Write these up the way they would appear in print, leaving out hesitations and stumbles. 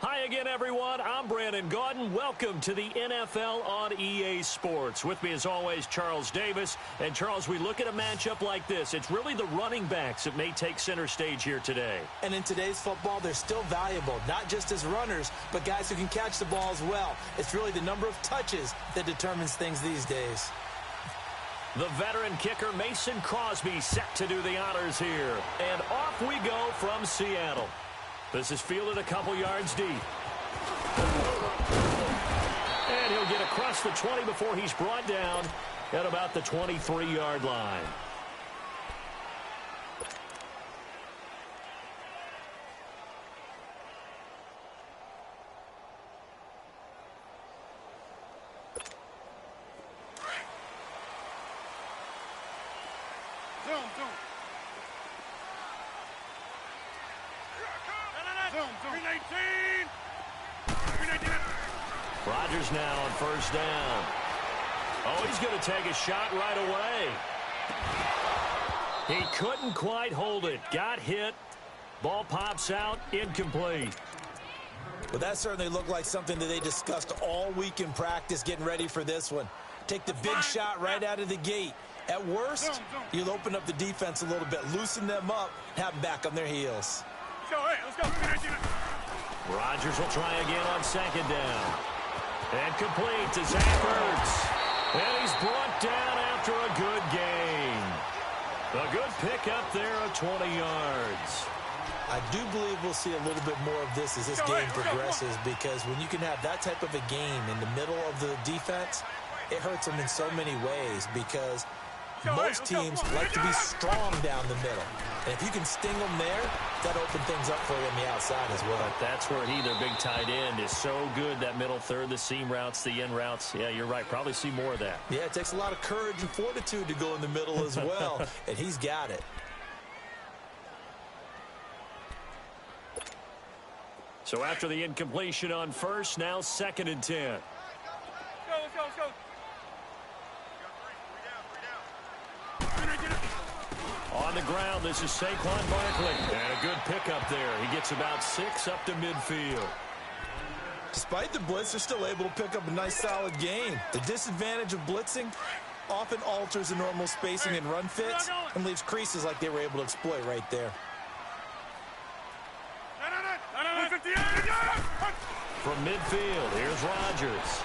Hi again, everyone. I'm Brandon Gaudin. Welcome to the NFL on EA Sports. With me, as always, Charles Davis. And, Charles, we look at a matchup like this. It's really the running backs that may take center stage here today. And in today's football, they're still valuable, not just as runners, but guys who can catch the ball as well. It's really the number of touches that determines things these days. The veteran kicker, Mason Crosby, set to do the honors here. And off we go from Seattle. This is fielded a couple yards deep. And he'll get across the 20 before he's brought down at about the 23-yard line. Rodgers now on first down. Oh, he's going to take a shot right away. He couldn't quite hold it. Got hit. Ball pops out. Incomplete. Well, that certainly looked like something that they discussed all week in practice getting ready for this one. Take the big shot right out of the gate. At worst, you'll open up the defense a little bit, loosen them up, have them back on their heels. Let's go. Rodgers will try again on second down. And complete to Zach Ertz. And he's brought down after a good gain. A good pickup there of 20 yards. I do believe we'll see a little bit more of this as this game progresses, because when you can have that type of a game in the middle of the defense, it hurts them in so many ways, because most teams like to be strong down the middle. And if you can sting them there, that opens things up for you on the outside as well. But that's where he, their big tight end, is so good, that middle third, the seam routes, the in routes. Yeah, you're right. Probably see more of that. Yeah, it takes a lot of courage and fortitude to go in the middle as well, and he's got it. So after the incompletion on first, now 2nd and 10. Let's go. On the ground, this is Saquon Barkley. And a good pickup there. He gets about 6 up to midfield. Despite the blitz, they're still able to pick up a nice, solid gain. The disadvantage of blitzing often alters the normal spacing and run fits and leaves creases like they were able to exploit right there. From midfield, here's Rodgers.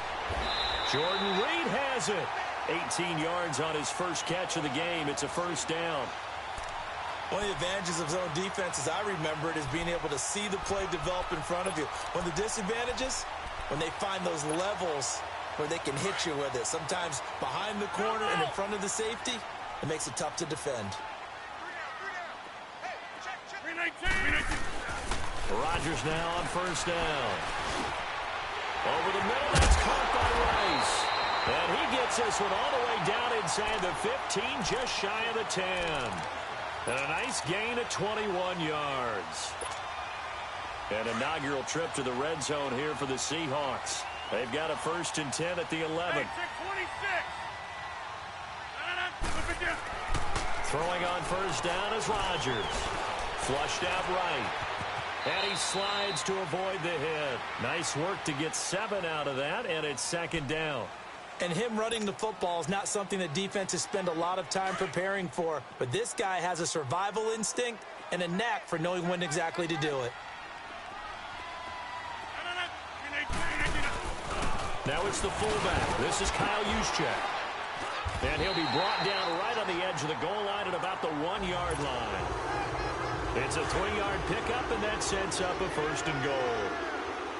Jordan Reed has it. 18 yards on his first catch of the game. It's a first down. One of the advantages of zone defense, as I remember it, is being able to see the play develop in front of you. One of the disadvantages, when they find those levels where they can hit you with it. Sometimes behind the corner and in front of the safety, it makes it tough to defend. Rodgers now on first down. Over the middle, that's caught by Rice. And he gets this one all the way down inside the 15, just shy of the 10. And a nice gain of 21 yards. An inaugural trip to the red zone here for the Seahawks. They've got a 1st and 10 at the 11. Throwing on first down is Rodgers. Flushed out right. And he slides to avoid the hit. Nice work to get 7 out of that, and it's 2nd down. And him running the football is not something that defenses spend a lot of time preparing for. But this guy has a survival instinct and a knack for knowing when exactly to do it. Now it's the fullback. This is Kyle Juszczyk. And he'll be brought down right on the edge of the goal line at about the 1-yard line. It's a 3-yard pickup, and that sets up a 1st and goal.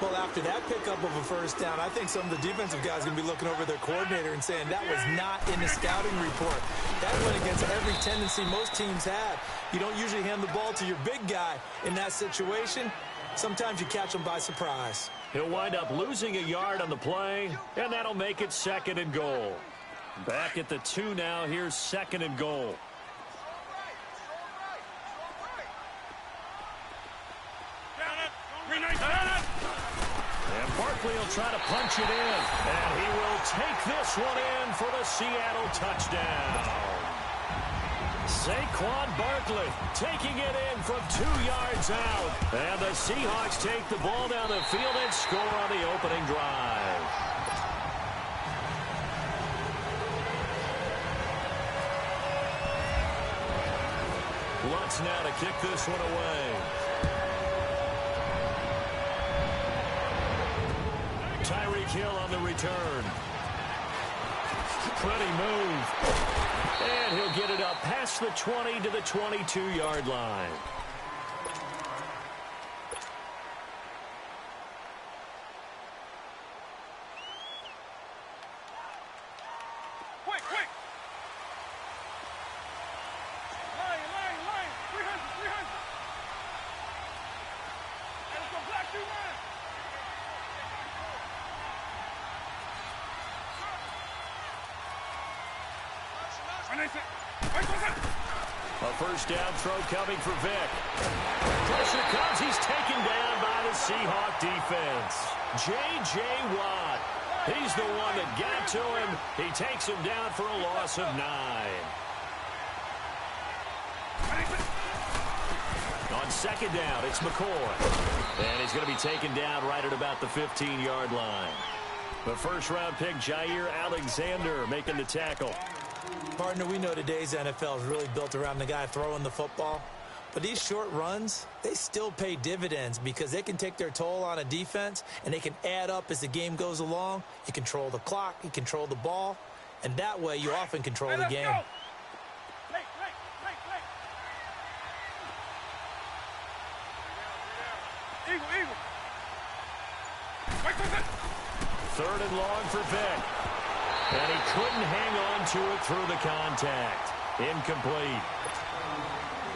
Well, after that pickup of a first down, I think some of the defensive guys are going to be looking over their coordinator and saying that was not in the scouting report. That went against every tendency most teams have. You don't usually hand the ball to your big guy in that situation. Sometimes you catch them by surprise. He'll wind up losing a yard on the play, and that'll make it 2nd and goal. Back at the 2 now. Here's 2nd and goal. And Barkley will try to punch it in. And he will take this one in for the Seattle touchdown. Saquon Barkley taking it in from 2 yards out. And the Seahawks take the ball down the field and score on the opening drive. Lutz now to kick this one away. Tyreek Hill on the return. Pretty move. And he'll get it up past the 20 to the 22-yard line. Quick, quick. Line. 300. And it's a black two line. A first down throw coming for Vic. Pressure comes. He's taken down by the Seahawk defense. J.J. Watt. He's the one that got to him. He takes him down for a loss of 9. On second down, it's McCoy. And he's going to be taken down right at about the 15-yard line. The first-round pick, Jair Alexander, making the tackle. Partner, we know today's NFL is really built around the guy throwing the football. But these short runs, they still pay dividends because they can take their toll on a defense and they can add up as the game goes along. You control the clock, you control the ball, and that way you often control the game. Late. Eagle. Wait. Third and long for Vic. And he couldn't hang on to it through the contact. Incomplete.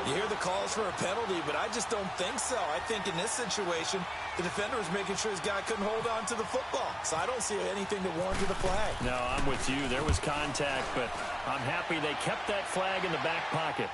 You hear the calls for a penalty, but I just don't think so. I think in this situation, the defender was making sure his guy couldn't hold on to the football. So I don't see anything that warranted a flag. No, I'm with you. There was contact, but I'm happy they kept that flag in the back pocket.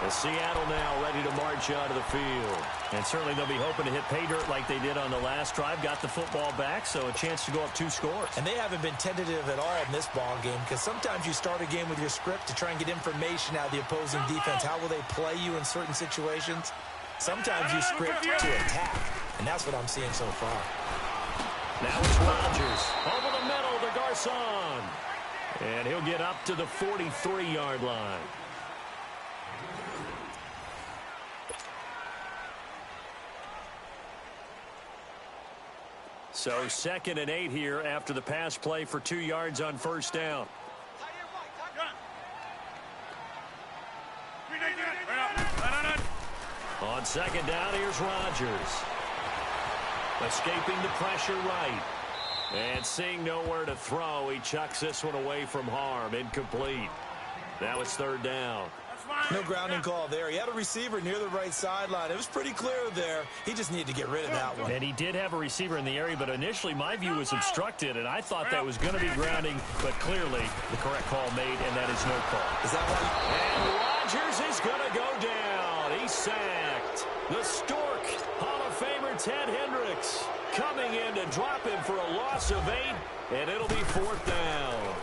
And Seattle now ready to march out of the field. And certainly they'll be hoping to hit pay dirt like they did on the last drive. Got the football back, so a chance to go up 2 scores. And they haven't been tentative at all in this ball game because sometimes you start a game with your script to try and get information out of the opposing defense. How will they play you in certain situations? Sometimes you script to attack, and that's what I'm seeing so far. Now it's Rodgers. Over the middle to Garcon. And he'll get up to the 43-yard line. So 2nd and 8 here after the pass play for 2 yards on first down. On second down, here's Rodgers. Escaping the pressure right. And seeing nowhere to throw, he chucks this one away from harm. Incomplete. Now it's 3rd down. No grounding call there. He had a receiver near the right sideline. It was pretty clear there. He just needed to get rid of that one. And he did have a receiver in the area, but initially my view was obstructed, and I thought that was going to be grounding, but clearly the correct call made, and that is no call. Is that right? And Rodgers is going to go down. He's sacked. The Stork, Hall of Famer Ted Hendricks, coming in to drop him for a loss of 8, and it'll be 4th down.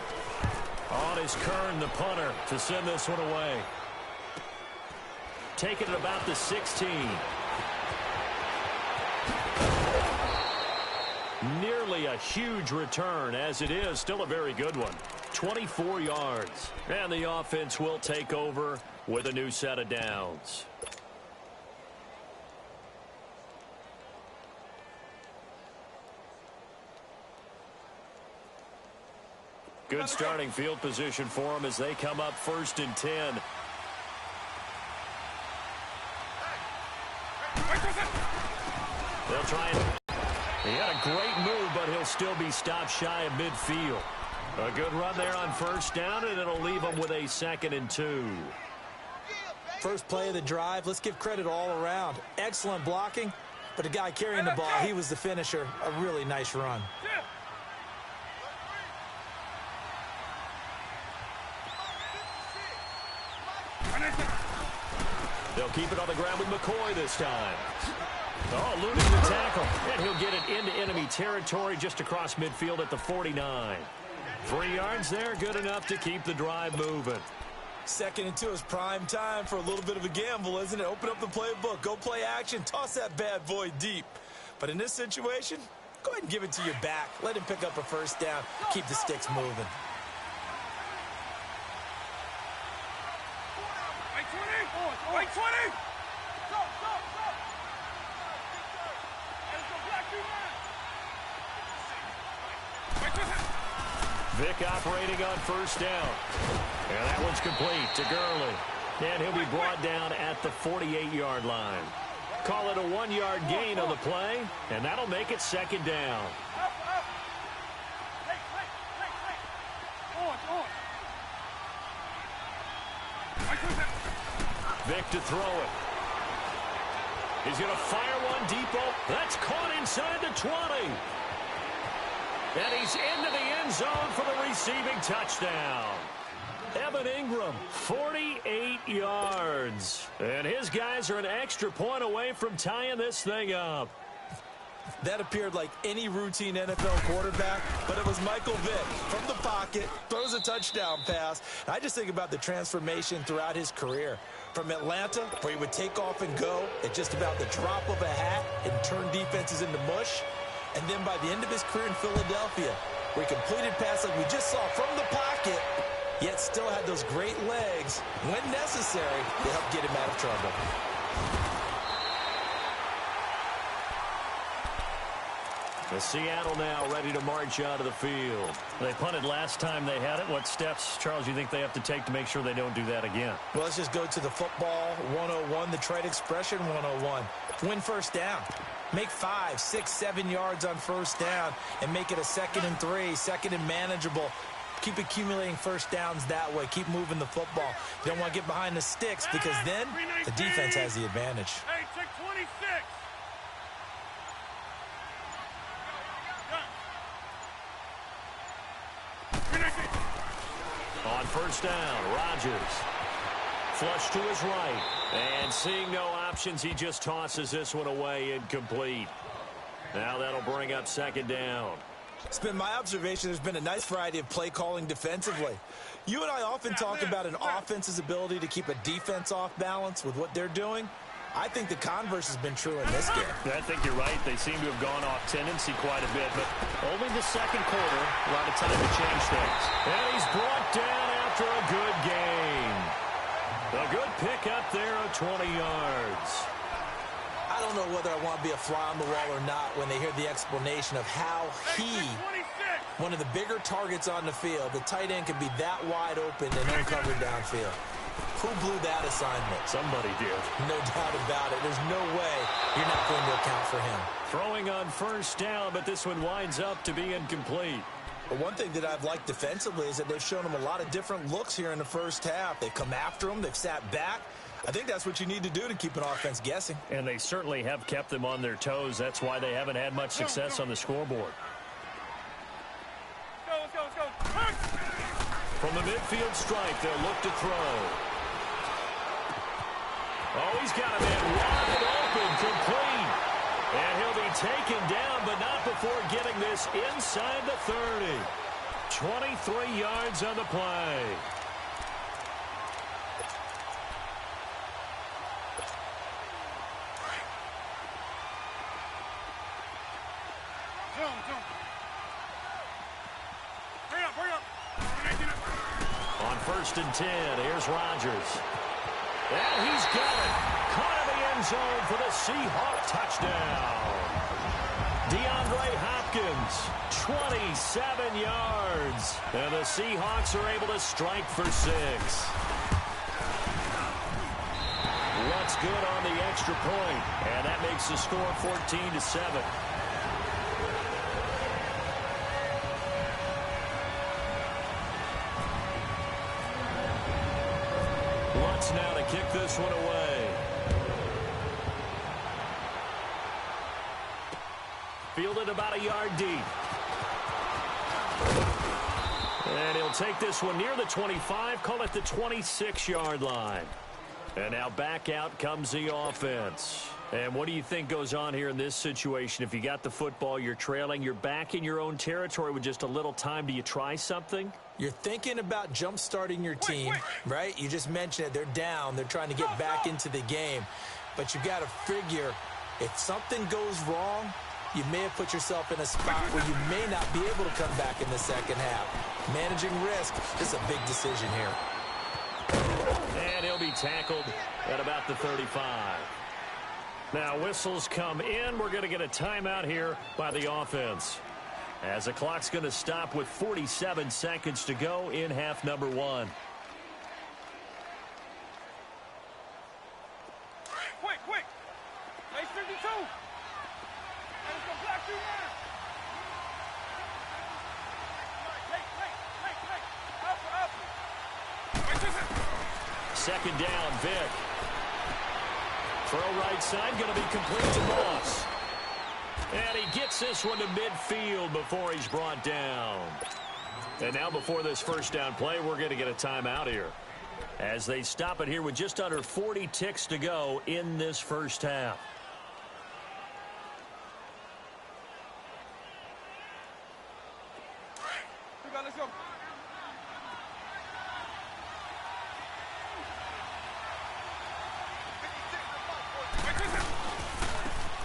On is Kern, the punter, to send this one away. Taking it about the 16. Nearly a huge return, as it is still a very good one. 24 yards. And the offense will take over with a new set of downs. Good starting field position for them as they come up 1st and 10. They'll try it. He had a great move, but he'll still be stopped shy of midfield. A good run there on first down, and it'll leave him with a 2nd and 2. First play of the drive. Let's give credit all around. Excellent blocking, but the guy carrying the ball, he was the finisher. A really nice run. They'll keep it on the ground with McCoy this time. Oh, eluding the tackle. And he'll get it into enemy territory just across midfield at the 49. 3 yards there, good enough to keep the drive moving. 2nd and 2 is prime time for a little bit of a gamble, isn't it? Open up the playbook, go play action, toss that bad boy deep. But in this situation, go ahead and give it to your back. Let him pick up a first down, keep the sticks moving. Right 20. Right 20. Go. Let's go black you, man. Right 20. Vick operating on first down. And that one's complete to Gurley. And he'll be brought down at the 48-yard line. Call it a 1-yard gain on the play, and that'll make it 2nd down. Vick to throw it. He's going to fire one deep. That's caught inside the 20. And he's into the end zone for the receiving touchdown. Evan Ingram, 48 yards. And his guys are an extra point away from tying this thing up. That appeared like any routine NFL quarterback, but it was Michael Vick from the pocket, throws a touchdown pass. And I just think about the transformation throughout his career. From Atlanta, where he would take off and go at just about the drop of a hat and turn defenses into mush. And then by the end of his career in Philadelphia, where he completed passes like we just saw from the pocket, yet still had those great legs, when necessary, to help get him out of trouble. The Seattle now ready to march out of the field. They punted last time they had it. What steps, Charles, you think they have to take to make sure they don't do that again? Well, let's just go to the football 101, the trade expression 101. Win first down. Make 5, 6, 7 yards on first down and make it a 2nd and 3, 2nd and manageable. Keep accumulating first downs that way. Keep moving the football. You don't want to get behind the sticks because then the defense has the advantage. Hey, check 26. On first down, Rodgers. Flush to his right. And seeing no options, he just tosses this one away, incomplete. Now that'll bring up 2nd down. It's been my observation there's been a nice variety of play calling defensively. You and I often talk about an offense's ability to keep a defense off balance with what they're doing. I think the converse has been true in this game. I think you're right. They seem to have gone off tendency quite a bit, but only the 2nd quarter, a lot of time to change things. And he's brought down after a good gain. A good pickup there of 20 yards. I don't know whether I want to be a fly on the wall or not when they hear the explanation of how one of the bigger targets on the field, the tight end, can be that wide open and uncovered downfield. Who blew that assignment? Somebody did. No doubt about it. There's no way you're not going to account for him. Throwing on first down, but this one winds up to be incomplete. But one thing that I've liked defensively is that they've shown him a lot of different looks here in the first half. They've come after him. They've sat back. I think that's what you need to do to keep an offense guessing. And they certainly have kept them on their toes. That's why they haven't had much success on the scoreboard. Let's go. From the midfield stripe, they'll look to throw. Oh, he's got a man wide open, complete. And he'll be taken down, but not before getting this inside the 30. 23 yards on the play. Hurry up. On 1st and 10, here's Rodgers. And he's got it. Caught in the end zone for the Seahawk touchdown. DeAndre Hopkins, 27 yards. And the Seahawks are able to strike for 6. What's good on the extra point? And that makes the score 14-7. Lutz now to kick this one away. Fielded about a yard deep. And he'll take this one near the 25, call it the 26-yard line. And now back out comes the offense. And what do you think goes on here in this situation? If you got the football, you're trailing, you're back in your own territory with just a little time. Do you try something? You're thinking about jump-starting your team, right? You just mentioned it. They're down. They're trying to get back into the game. But you've got to figure if something goes wrong, you may have put yourself in a spot where you may not be able to come back in the second half. Managing risk is a big decision here. And he'll be tackled at about the 35. Now whistles come in. We're going to get a timeout here by the offense, as the clock's going to stop with 47 seconds to go in half number 1. Quick. Play 52. Let's go block you now. Second down, Vic. Throw right side, going to be complete to Moss. And he gets this one to midfield before he's brought down. And now before this first down play, we're going to get a timeout here, as they stop it here with just under 40 ticks to go in this first half. Let's go.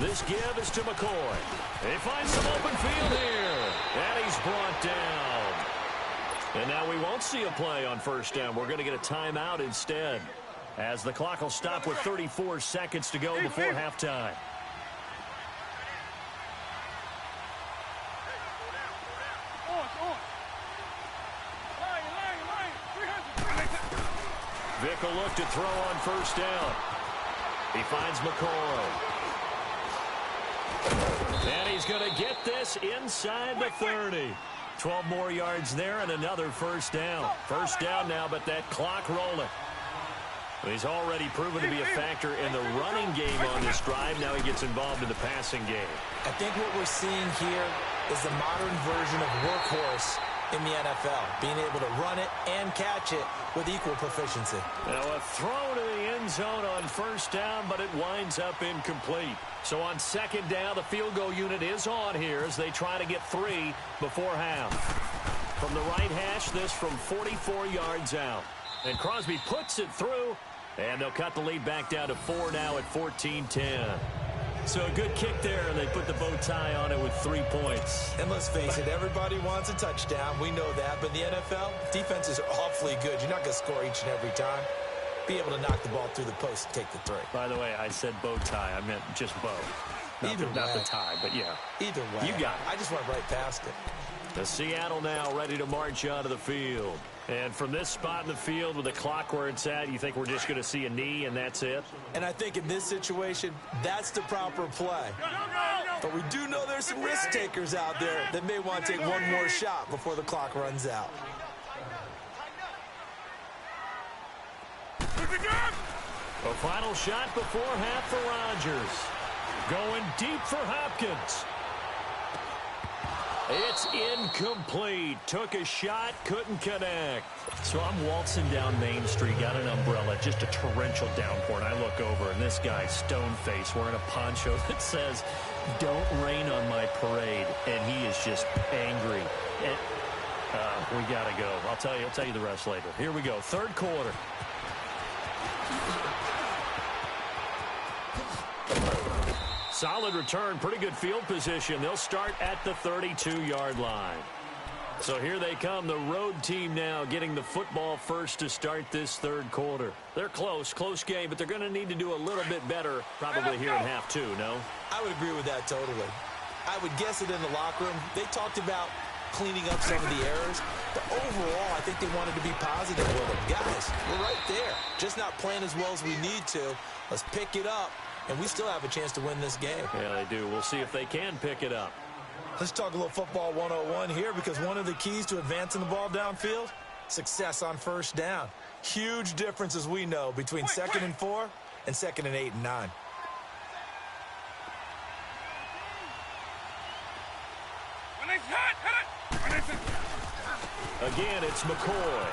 This give is to McCoy. He finds some open field here, and he's brought down. And now we won't see a play on first down. We're going to get a timeout instead, as the clock will stop with 34 seconds to go before halftime. Vic will look to throw on first down. He finds McCoy. And he's going to get this inside the 30. 12 more yards there and another first down. First down now, but that clock rolling. He's already proven to be a factor in the running game on this drive. Now he gets involved in the passing game. I think what we're seeing here is the modern version of workhorse in the NFL, being able to run it and catch it with equal proficiency. Now a throw to the end zone on first down, but it winds up incomplete. So on second down, the field goal unit is on here as they try to get 3 before half. From the right hash, this from 44 yards out. And Crosby puts it through, and they'll cut the lead back down to 4 now at 14-10. So a good kick there, and they put the bow tie on it with 3 points. And let's face it, everybody wants a touchdown. We know that. But in the NFL, defenses are awfully good. You're not going to score each and every time. Be able to knock the ball through the post and take the 3. By the way, I said bow tie. I meant just bow. Not the tie, but yeah. Either way. You got it. I just went right past it. The Seattle now ready to march onto the field. And from this spot in the field with the clock where it's at, you think we're just going to see a knee and that's it? And I think in this situation, that's the proper play. But we do know there's some risk takers out there that may want to take one more shot before the clock runs out. A final shot before half for Rodgers. Going deep for Hopkins. It's incomplete. Took a shot, couldn't connect. So I'm waltzing down Main Street, got an umbrella, just a torrential downpour, and I look over, and this guy's stone-faced wearing a poncho that says, "Don't rain on my parade," and he is just angry. And, we got to go. I'll tell you the rest later. Here we go, third quarter. Solid return, pretty good field position. They'll start at the 32-yard line. So here they come, the road team now getting the football first to start this third quarter. They're close game, but they're going to need to do a little bit better probably here in half 2, no? I would agree with that totally. I would guess it in the locker room. They talked about cleaning up some of the errors, but overall, I think they wanted to be positive with them. Guys, we're right there. Just not playing as well as we need to. Let's pick it up, and we still have a chance to win this game. Yeah, they do. We'll see if they can pick it up. Let's talk a little football 101 here, because one of the keys to advancing the ball downfield, success on first down. Huge difference, as we know, between 2nd and 4 and 2nd and 8 and 9. Again, it's McCoy.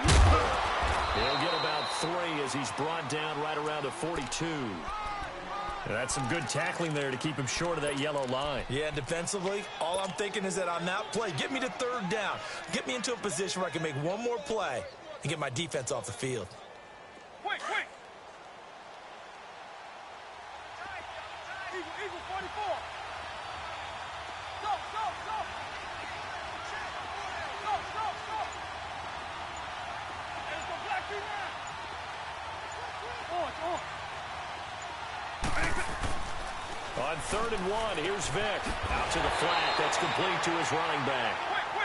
He'll get about 3 as he's brought down right around the 42. That's some good tackling there to keep him short of that yellow line. Yeah, defensively, all I'm thinking is that on that play, get me to 3rd down. Get me into a position where I can make one more play and get my defense off the field. Quick, quick. Eagle 44. Go, go, go. Go, go, go. And it's the black team now. On. On 3rd and 1, here's Vick. Out to the flat. That's complete to his running back.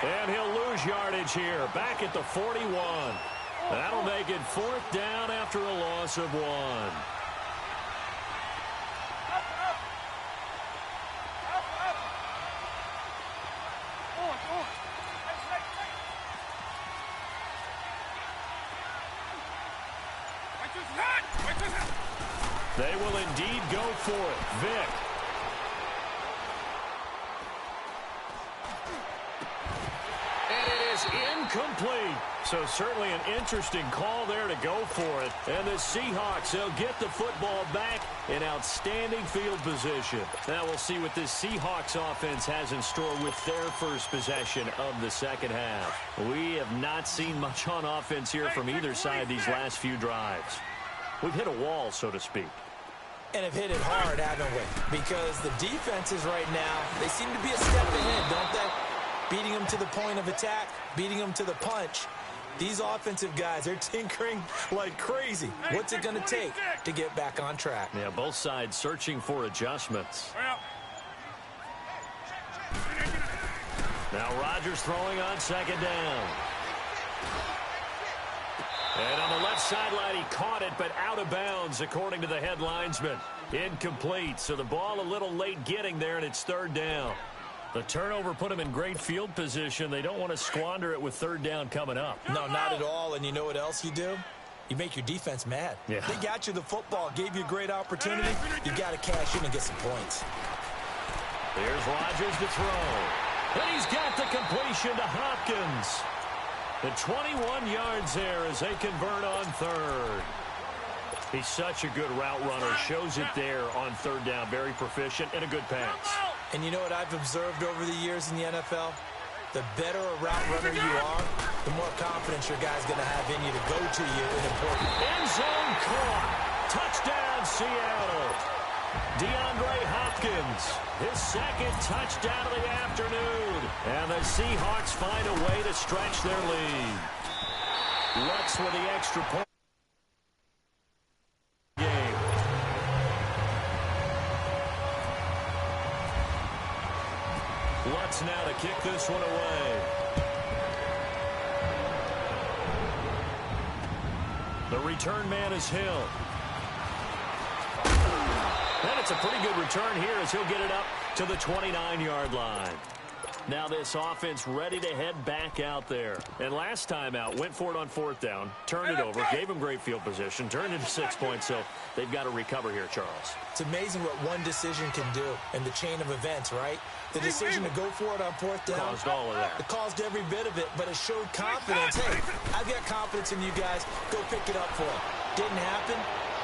And he'll lose yardage here. Back at the 41. That'll make it 4th down after a loss of 1. They will indeed go for it. Vick. And it is incomplete. So certainly an interesting call there to go for it. And the Seahawks, they'll get the football back in outstanding field position. Now we'll see what this Seahawks offense has in store with their first possession of the second half. We have not seen much on offense here from either side these last few drives. We've hit a wall, so to speak. And have hit it hard, haven't we? Because the defenses right now, they seem to be a step ahead, don't they? Beating them to the point of attack, beating them to the punch. These offensive guys are tinkering like crazy. What's it going to take to get back on track? Yeah, both sides searching for adjustments. Now Rodgers throwing on 2nd down. And on the left sideline, he caught it, but out of bounds, according to the head linesman. Incomplete, so the ball a little late getting there, and it's 3rd down. The turnover put them in great field position. They don't want to squander it with 3rd down coming up. No, not at all. And you know what else you do? You make your defense mad. Yeah. They got you the football, gave you a great opportunity. You got to cash in and get some points. Here's Rodgers to throw. And he's got the completion to Hopkins. The 21 yards there as they convert on 3rd. He's such a good route runner. Shows it there on 3rd down. Very proficient and a good pass. And you know what I've observed over the years in the NFL? The better a route runner you are, the more confidence your guy's going to have in you to go to you in important. End zone caught. Touchdown, Seattle. DeAndre Hopkins, his 2nd touchdown of the afternoon. And the Seahawks find a way to stretch their lead. Lutz with the extra point game. Lutz now to kick this one away. The return man is Hill. And it's a pretty good return here as he'll get it up to the 29-yard line. Now this offense ready to head back out there. And last time out, went for it on 4th down, turned it over, gave him great field position, turned into 6 points, so they've got to recover here, Charles. It's amazing what one decision can do in the chain of events, right? The decision to go for it on 4th down. Caused all of that. It caused every bit of it, but it showed confidence. Hey, I've got confidence in you guys. Go pick it up for them. Didn't happen.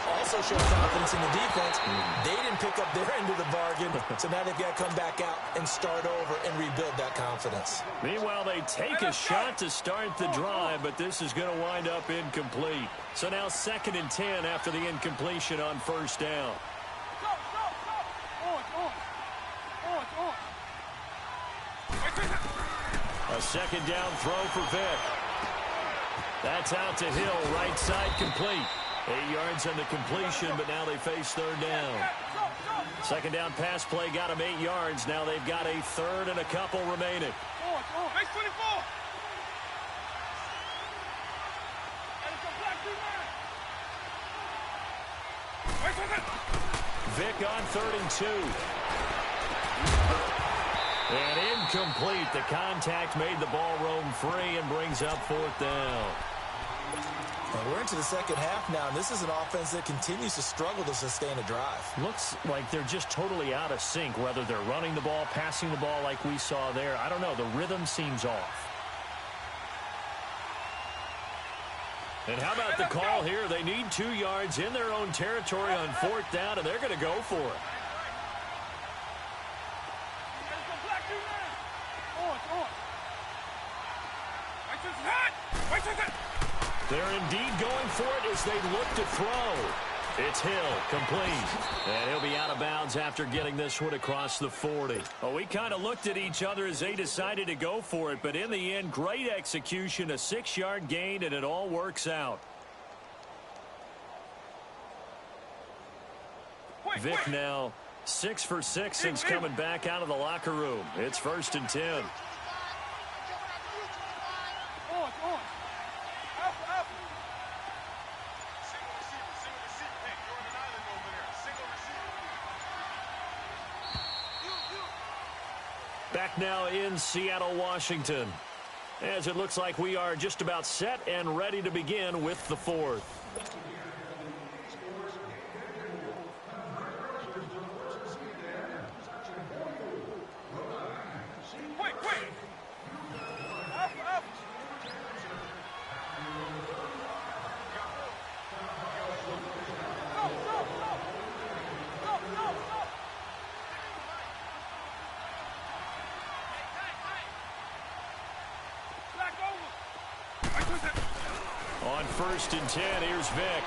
Also showed confidence in the defense. They didn't pick up their end of the bargain, so now they've got to come back out and start over and rebuild that confidence. Meanwhile, they take a shot to start the drive, but this is going to wind up incomplete. So now 2nd and 10 after the incompletion on 1st down. A 2nd down throw for Vick. That's out to Hill, right side complete. 8 yards on the completion, but now they face 3rd down. 2nd down pass play got them 8 yards. Now they've got a 3rd and a couple remaining. Base 24. Vick on 3rd and 2. And incomplete. The contact made the ball roam free and brings up 4th down. And we're into the second half now, and this is an offense that continues to struggle to sustain a drive. Looks like they're just totally out of sync, whether they're running the ball, passing the ball like we saw there. I don't know. The rhythm seems off. And how about the call here? They need 2 yards in their own territory on 4th down, and they're going to go for it. They're indeed going for it as they look to throw. It's Hill, complete. And he'll be out of bounds after getting this one across the 40. Well, we kind of looked at each other as they decided to go for it, but in the end, great execution, a 6-yard gain, and it all works out. Vic now 6 for 6 since coming back out of the locker room. It's 1st and 10. Back now in Seattle, Washington, as it looks like we are just about set and ready to begin with the 4th. On 1st and 10, here's Vic.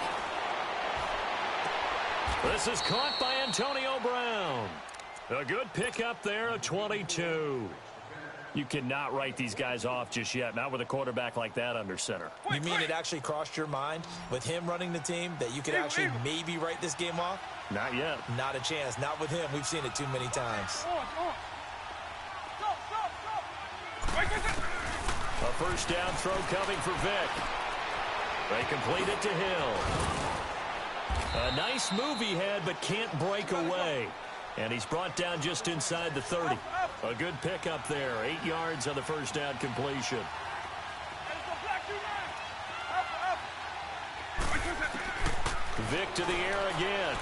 This is caught by Antonio Brown. A good pickup there, a 22. You cannot write these guys off just yet, not with a quarterback like that under center. You mean it actually crossed your mind with him running the team that you could actually maybe write this game off? Not yet. Not a chance. Not with him. We've seen it too many times. A 1st down throw coming for Vic. They complete it to Hill. A nice move he had, but can't break away. And he's brought down just inside the 30. A good pickup there. 8 yards on the 1st down completion. Vic to the air again.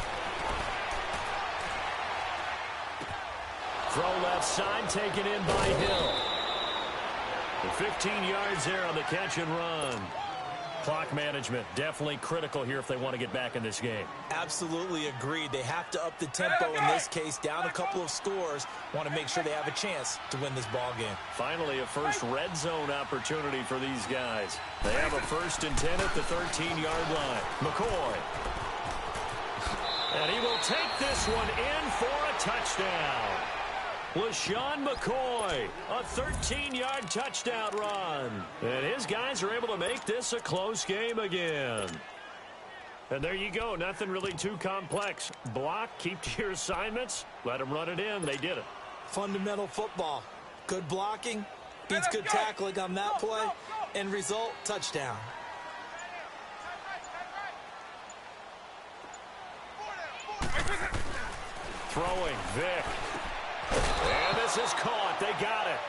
Throw left side, taken in by Hill. 15 yards there on the catch and run. Clock management definitely critical here if they want to get back in this game. Absolutely agreed. They have to up the tempo in this case, down a couple of scores. Want to make sure they have a chance to win this ball game. Finally, a first red zone opportunity for these guys. They have a 1st and 10 at the 13-yard line. McCoy. And he will take this one in for a touchdown. LaShawn McCoy, a 13-yard touchdown run. And his guys are able to make this a close game again. And there you go. Nothing really too complex. Block, keep to your assignments, let them run it in. They did it. Fundamental football. Good blocking beats good tackling on that play. End result, touchdown. Throwing, Vic. And this is caught. They got it.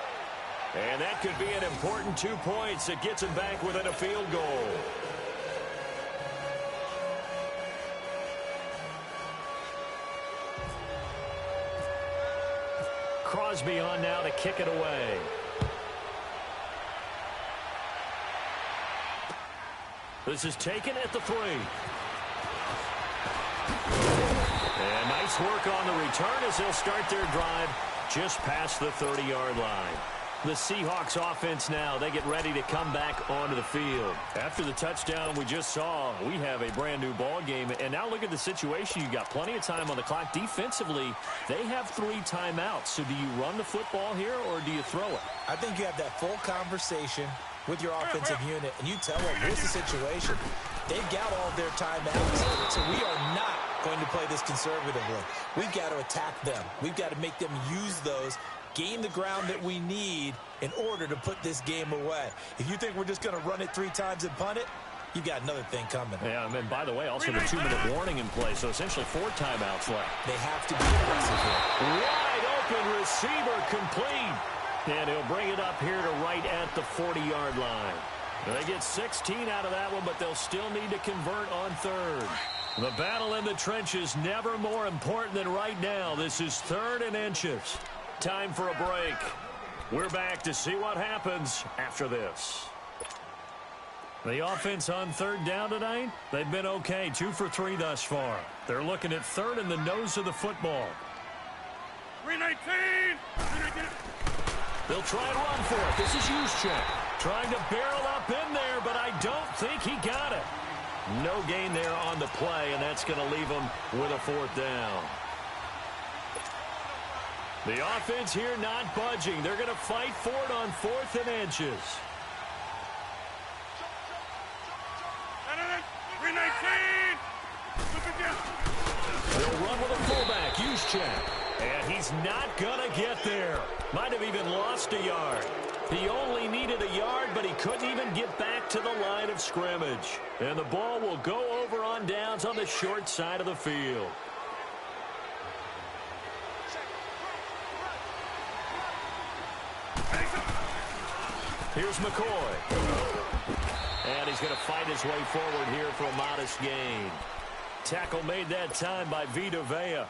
And that could be an important 2 points. It gets them back within a field goal. Crosby on now to kick it away. This is taken at the 3. And nice work on the return as they'll start their drive just past the 30-yard line. The Seahawks offense now, they get ready to come back onto the field. After the touchdown we just saw, we have a brand new ball game. And now look at the situation. You've got plenty of time on the clock. Defensively, they have 3 timeouts. So do you run the football here or do you throw it? I think you have that full conversation with your offensive unit, and you tell them, here's the situation. They've got all their timeouts, so we are not going to play this conservatively. We've got to attack them. We've got to make them use those, gain the ground that we need in order to put this game away. If you think we're just going to run it 3 times and punt it, you've got another thing coming. Yeah, and by the way, also the 2-minute warning in play, so essentially 4 timeouts left. They have to be aggressive here. Wide open receiver complete. And he'll bring it up here to right at the 40-yard line. They get 16 out of that one, but they'll still need to convert on 3rd. The battle in the trenches never more important than right now. This is 3rd and inches. Time for a break. We're back to see what happens after this. The offense on third down tonight, they've been okay, 2 for 3 thus far. They're looking at third in the nose of the football. 319. They'll try and run for it. This is Juszczyk trying to barrel up in there, but I don't think he got it. No gain there on the play, and that's going to leave them with a 4th down. The offense here not budging. They're going to fight for it on 4th and inches. 319. They'll run with a fullback, Juszczyk. And he's not going to get there. Might have even lost a yard. He only needed a yard, but he couldn't even get back to the line of scrimmage. And the ball will go over on downs on the short side of the field. Here's McCoy. And he's going to fight his way forward here for a modest gain. Tackle made that time by Vita Vea.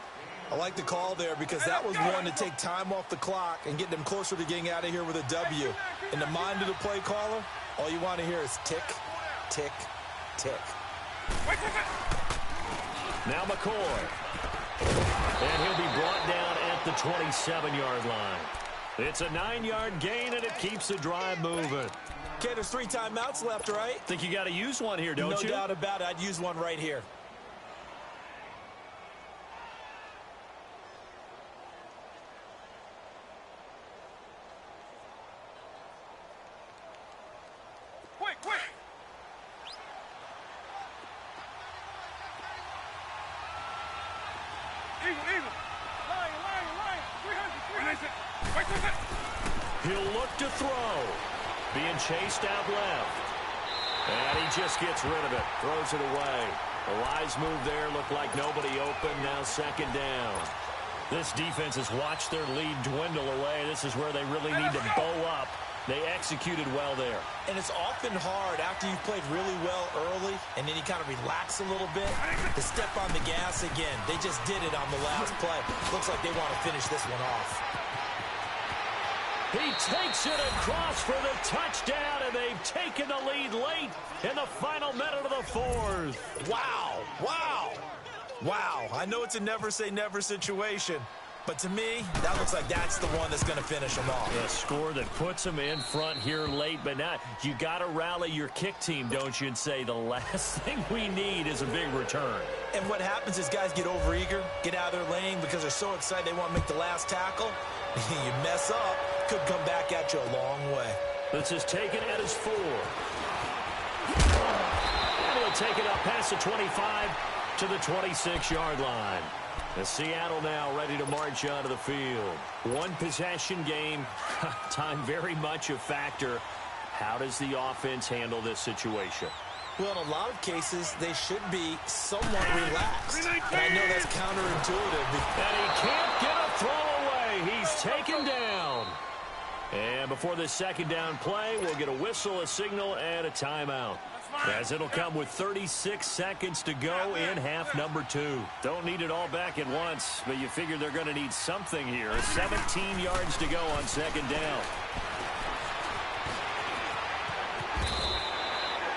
I like the call there because that was one to take time off the clock and get them closer to getting out of here with a W. In the mind of the play caller, all you want to hear is tick, tick, tick. Now McCoy. And he'll be brought down at the 27-yard line. It's a 9-yard gain, and it keeps the drive moving. Okay, there's 3 timeouts left, right? Think you got to use one here, don't you? No doubt about it. I'd use one right here. Quick. Eagle. Lion. 300. He'll look to throw. Being chased out left. And he just gets rid of it. Throws it away. A wise move there. Looked like nobody open. Now 2nd down. This defense has watched their lead dwindle away. This is where they really need to bow up. They executed well there. And it's often hard after you've played really well early and then you kind of relax a little bit to step on the gas again. They just did it on the last play. Looks like they want to finish this one off. He takes it across for the touchdown, and they've taken the lead late in the final minute of the 4th. Wow. I know it's a never say never situation, but to me, that looks like that's the one that's going to finish them off. A score that puts them in front here late, but not. You got to rally your kick team, don't you, and say the last thing we need is a big return. And what happens is guys get overeager, get out of their lane because they're so excited they want to make the last tackle. You mess up, could come back at you a long way. This is taken at his 4. Able to take it up past the 25 to the 26-yard line. The Seattle now ready to march onto the field. 1 possession game. Time very much a factor. How does the offense handle this situation? Well, in a lot of cases, they should be somewhat relaxed. And I know that's counterintuitive. And he can't get a throw away. He's taken down. And before this 2nd down play, we'll get a whistle, a signal, and a timeout. As it'll come with 36 seconds to go in half number 2. Don't need it all back at once, but you figure they're going to need something here. 17 yards to go on 2nd down.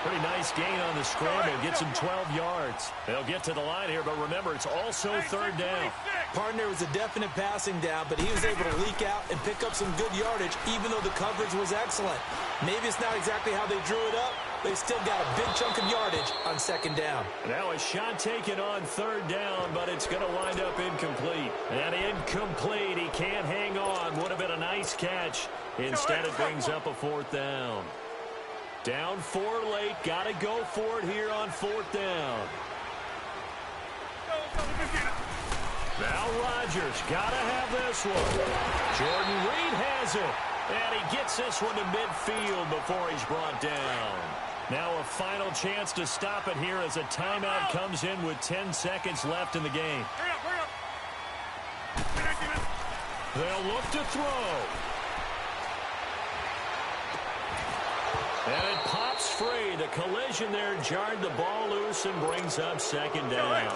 Pretty nice gain on the scramble. Gets him 12 yards. They'll get to the line here, but remember, it's also 3rd down. Partner was a definite passing down, but he was able to leak out and pick up some good yardage, even though the coverage was excellent. Maybe it's not exactly how they drew it up. They still got a big chunk of yardage on 2nd down. Now a shot taken on 3rd down, but it's going to wind up incomplete. And incomplete. He can't hang on. Would have been a nice catch. Instead, it brings up a 4th down. Down 4 late. Got to go for it here on 4th down. Now Rodgers got to have this one. Jordan Reed has it. And he gets this one to midfield before he's brought down. Now a final chance to stop it here as a timeout comes in with 10 seconds left in the game. They'll look to throw. And it pops free. The collision there jarred the ball loose and brings up 2nd down.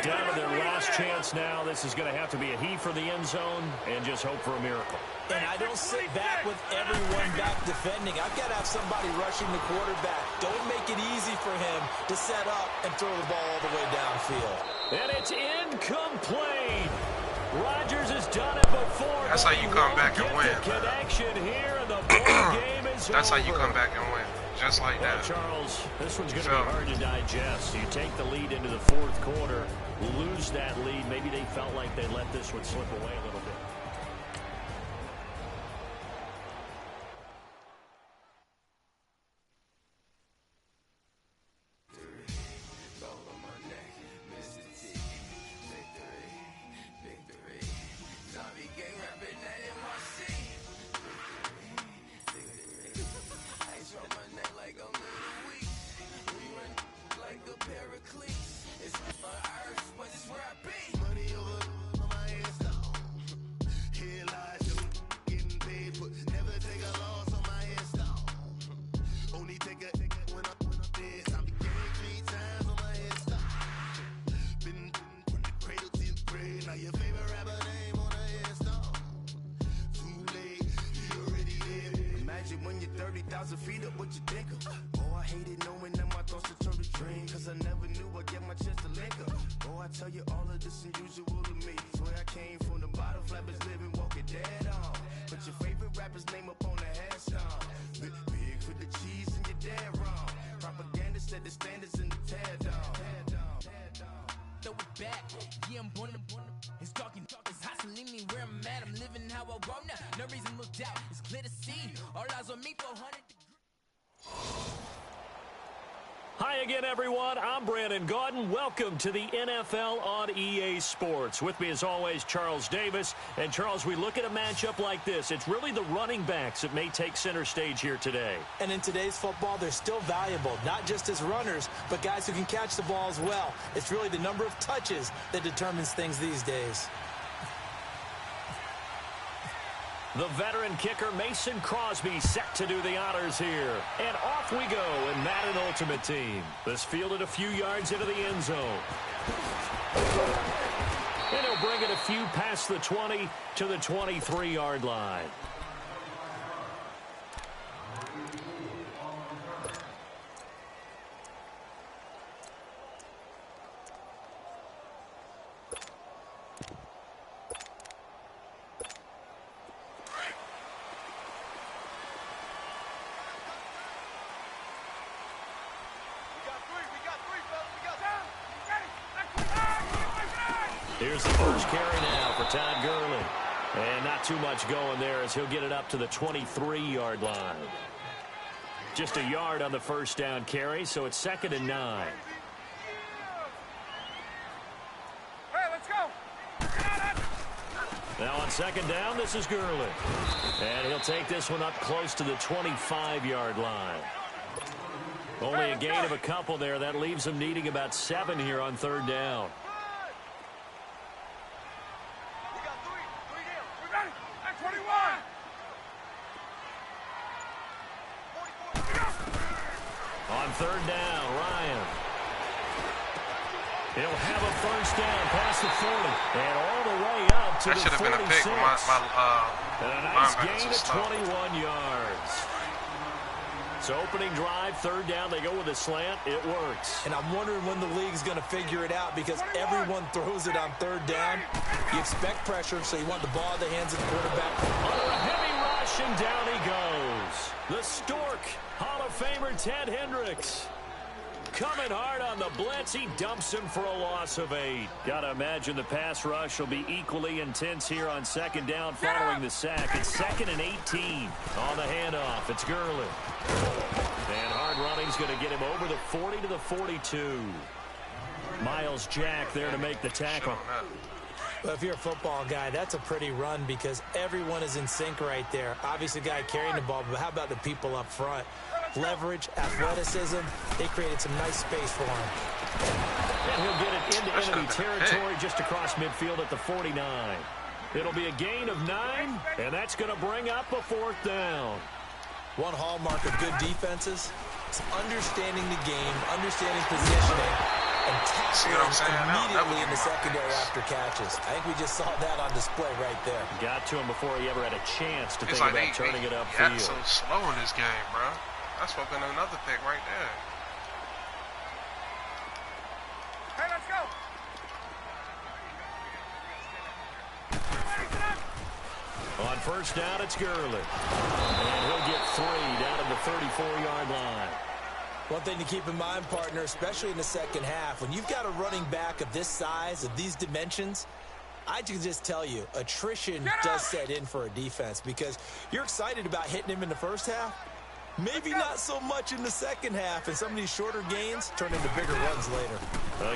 Down to their last last chance now. This is going to have to be a heave for the end zone and just hope for a miracle. And I don't sit back with everyone back defending. I've got to have somebody rushing the quarterback. Don't make it easy for him to set up and throw the ball all the way downfield. And it's incomplete. Rodgers has done it before. That's how you come back and win. Connection here, and the ball game is That's over. how you come back and win. Just like that. Charles, this one's going to be hard to digest. You take the lead into the fourth quarter, lose that lead. Maybe they felt like they let this one slip away a little bit. Hi again, everyone. I'm Brandon Gaudin. Welcome to the NFL on EA Sports. With me, as always, Charles Davis. And, Charles, we look at a matchup like this. It's really the running backs that may take center stage here today. And in today's football, they're still valuable, not just as runners, but guys who can catch the ball as well. It's really the number of touches that determines things these days. The veteran kicker, Mason Crosby, set to do the honors here. And off we go in Madden Ultimate Team. This fielded a few yards into the end zone. And he'll bring it a few past the 20 to the 23-yard line. Here's the first carry now for Todd Gurley. And not too much going there as he'll get it up to the 23-yard line. Just a yard on the first down carry, so it's 2nd and 9. Hey, let's go. Now on 2nd down, this is Gurley. And he'll take this one up close to the 25-yard line. Only a gain of a couple there. That leaves him needing about 7 here on 3rd down. On 3rd down, Ryan. He'll have a first down past the 40 and all the way up to that the 46. That should have been a pick. And a nice gain of 21 yards. So opening drive, 3rd down, they go with a slant. It works. And I'm wondering when the league's going to figure it out because everyone throws it on 3rd down. You expect pressure, so you want the ball in the hands of the quarterback. Under a heavy rush, and down he goes. The Stork, Hall of Famer Ted Hendricks. Coming hard on the blitz. He dumps him for a loss of 8. Got to imagine the pass rush will be equally intense here on 2nd down following the sack. It's 2nd and 18 on the handoff. It's Gurley. And hard running's going to get him over the 40 to the 42. Miles Jack there to make the tackle. Well, if you're a football guy, that's a pretty run because everyone is in sync right there. Obviously, the guy carrying the ball, but how about the people up front? Leverage, athleticism, they created some nice space for him. And he'll get it into enemy territory just across midfield at the 49. It'll be a gain of 9, and that's going to bring up a 4th down. One hallmark of good defenses is understanding the game, understanding positioning, and See what I'm saying? tackling That immediately would in the be my secondary pass. after catches. I think we just saw that on display right there. Got to him before he ever had a chance to It's think like about turning it they upfield. act so slow in this game, bro. That's what been another thing right there. Hey, let's go. On first down, it's Gurley. And he'll get 3 down at the 34-yard line. One thing to keep in mind, partner, especially in the second half, when you've got a running back of this size, of these dimensions, I can just tell you, attrition does set in for a defense because you're excited about hitting him in the first half. Maybe not so much in the second half, and some of these shorter gains turn into bigger runs later.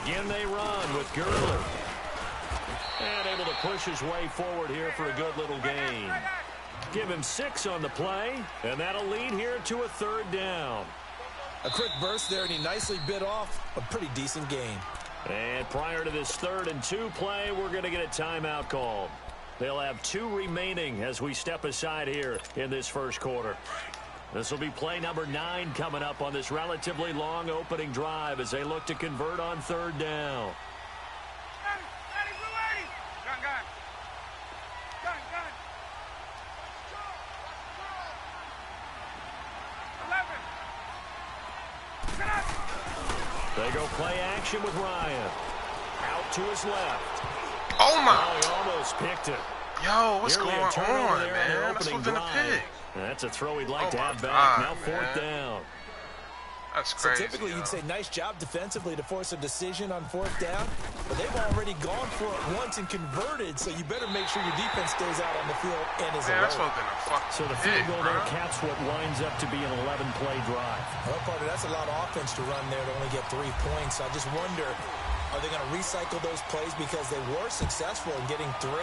Again, they run with Gurley. And able to push his way forward here for a good little gain. Give him 6 on the play, and that'll lead here to a 3rd down. A quick burst there, and he nicely bit off a pretty decent gain. And prior to this 3rd and 2 play, we're going to get a timeout called. They'll have 2 remaining as we step aside here in this first quarter. This will be play number 9 coming up on this relatively long opening drive as they look to convert on 3rd down. They go play action with Ryan. Out to his left. Oh my! Oh, he almost picked it. Yo, what's Nearly going a turnover on, there in their man? That's opening what's in the drive. pig. That's a throw he'd like Oh to my have back. God, Now 4th man. down. That's So crazy. typically yo. you'd say nice job defensively to force a decision on 4th down, but they've already gone for it once and converted, so you better make sure your defense stays out on the field and is Man, that's alert. supposed to be a fucking So the pig, field goal there bro. caps what winds up to be an 11-play drive. Well, partner, that's a lot of offense to run there to only get 3 points. I just wonder, are they going to recycle those plays because they were successful in getting 3?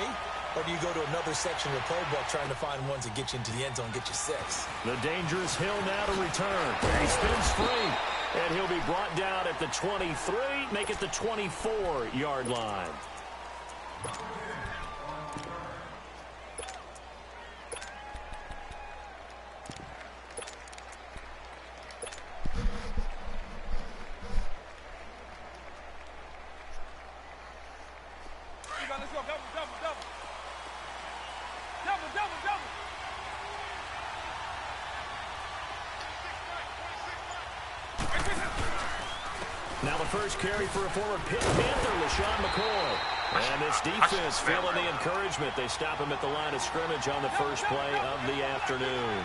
Or do you go to another section of the playbook trying to find ones that get you into the end zone and get you 6? The dangerous Hill now to return. He spins free, and he'll be brought down at the 23, make it the 24-yard line. Let's go. Double. Double. Now the first carry for a former Pitt Panther, LaShawn McCoy. And this defense feeling the encouragement. They stop him at the line of scrimmage on the first play of the afternoon.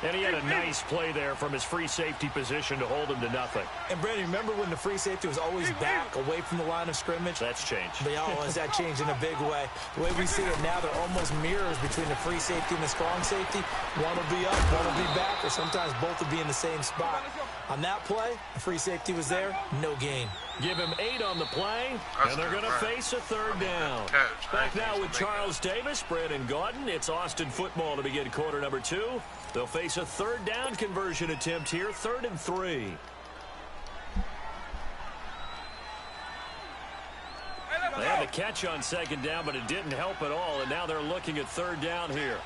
And he had a nice play there from his free safety position to hold him to nothing. And, Brandon, remember when the free safety was always back away from the line of scrimmage? That's changed. They always that changed in a big way. The way we see it now, they're almost mirrors between the free safety and the strong safety. One will be up, one will be back, or sometimes both will be in the same spot. On that play, the free safety was there, no gain. Give him 8 on the play, and they're going to face a 3rd down. Back now with Charles Davis, Brandon Gaudin. It's Austin football to begin quarter number 2. They'll face a 3rd down conversion attempt here, 3rd and 3. They had the catch on 2nd down, but it didn't help at all, and now they're looking at 3rd down here.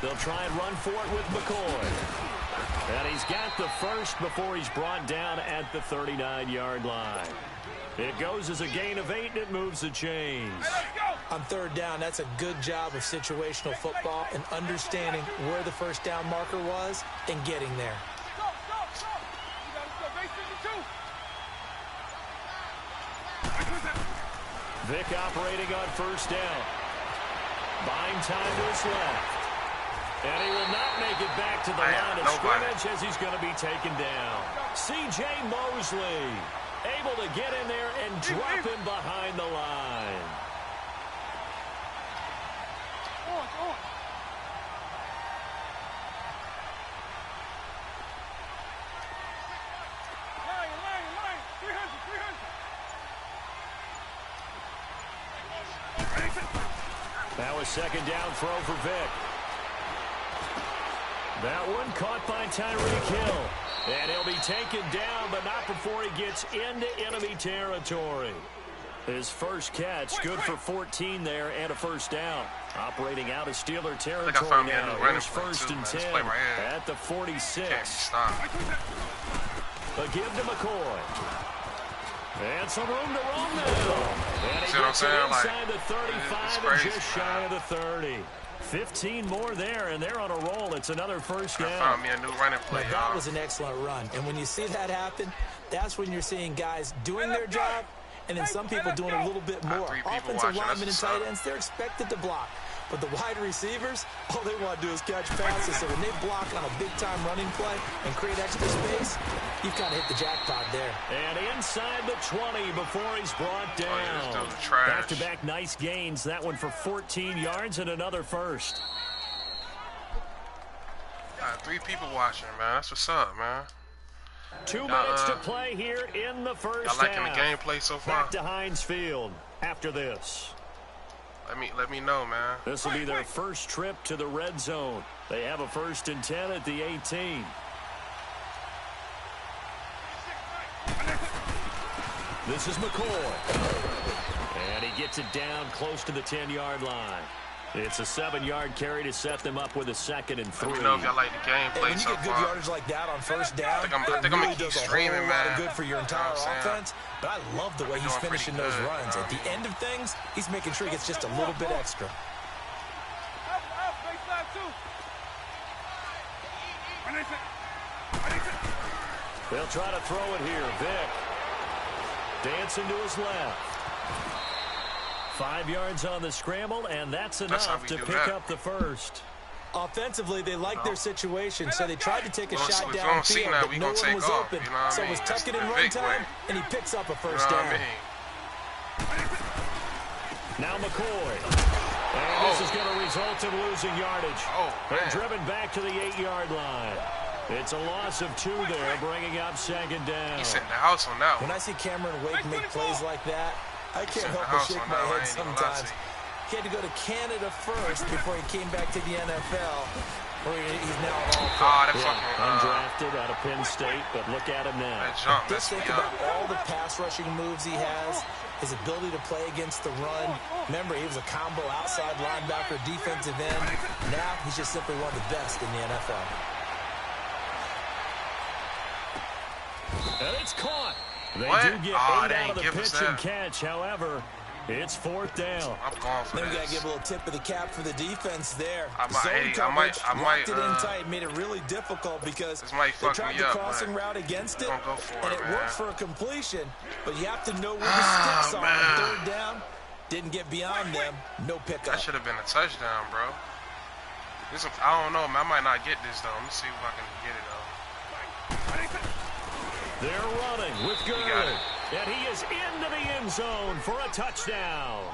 They'll try and run for it with McCoy. And he's got the first before he's brought down at the 39-yard line. It goes as a gain of 8, and it moves the chains. On 3rd down, that's a good job of situational football and understanding where the first down marker was and getting there. Vic operating on first down. Buying time to his left. And he will not make it back to the line of scrimmage as he's going to be taken down. C.J. Mosley able to get in there and drop him behind the line. Now a 2nd down throw for Vic. That one caught by Tyreek Hill. And he'll be taken down, but not before he gets into enemy territory. His first catch, good for 14 there and a first down. Operating out of Steeler territory now. Here's first and 10 at the 46. A give to McCoy. And some room to run now. And he gets it inside the 35 and just shy of the 30. 15 more there, and they're on a roll. It's another first down. Found me a new running play, that was an excellent run. And when you see that happen, that's when you're seeing guys doing their job, and then some people doing a little bit more. Offensive linemen and tight ends, they're expected to block. But the wide receivers, all they want to do is catch passes. So when they block on a big-time running play and create extra space, you've kind of hit the jackpot there. And inside the 20 before he's brought down. Back-to-back nice gains. That one for 14 yards and another first. Got 3 people watching, man. That's what's up, man. 2 minutes to play here in the first half. Liking the gameplay so far? Back to Heinz Field after this. Let me know, man. This will be their first trip to the red zone. They have a first and 10 at the 18. This is McCoy. And he gets it down close to the 10-yard line. It's a 7-yard carry to set them up with a 2nd and 3. Let me know if y'all like the gameplay so far. When you get good yardage like that on first down, I think I'm gonna keep streaming, man. Good for your entire offense. But I love the way he's finishing those runs. At the end of things, he's making sure he gets just a little bit extra. They'll try to throw it here. Vic dancing to his left. 5 yards on the scramble, and that's enough to pick up the first. Offensively, they like their situation, so they tried to take a shot downfield, but no one was open. So it was tuck it in run time, and he picks up a first down. Now McCoy. And this is going to result in losing yardage. They're driven back to the 8-yard line. It's a loss of 2 there, bringing up 2nd down. He's setting the house on that one. When I see Cameron Wake make plays like that, I can't help but shake my head sometimes. He had to go to Canada first before he came back to the NFL, where he's now an all-pro. Undrafted out of Penn State, but look at him now. Just think about all the pass rushing moves he has, his ability to play against the run. Remember, he was a combo outside linebacker, defensive end. Now he's just simply one of the best in the NFL. And it's caught. They do get 8 out of the pitch and catch. However, it's 4th down. I'm going for this. Then we got to give a little tip of the cap for the defense there. Zone coverage, locked it in tight, made it really difficult because they tried the crossing route against it, and it worked for a completion. But you have to know where the sticks are on 3rd down. Didn't get beyond them. No pickup. That should have been a touchdown, bro. I don't know, man. I might not get this, though. Let me see if I can get it, though. They're running with Gurley. And he is into the end zone for a touchdown.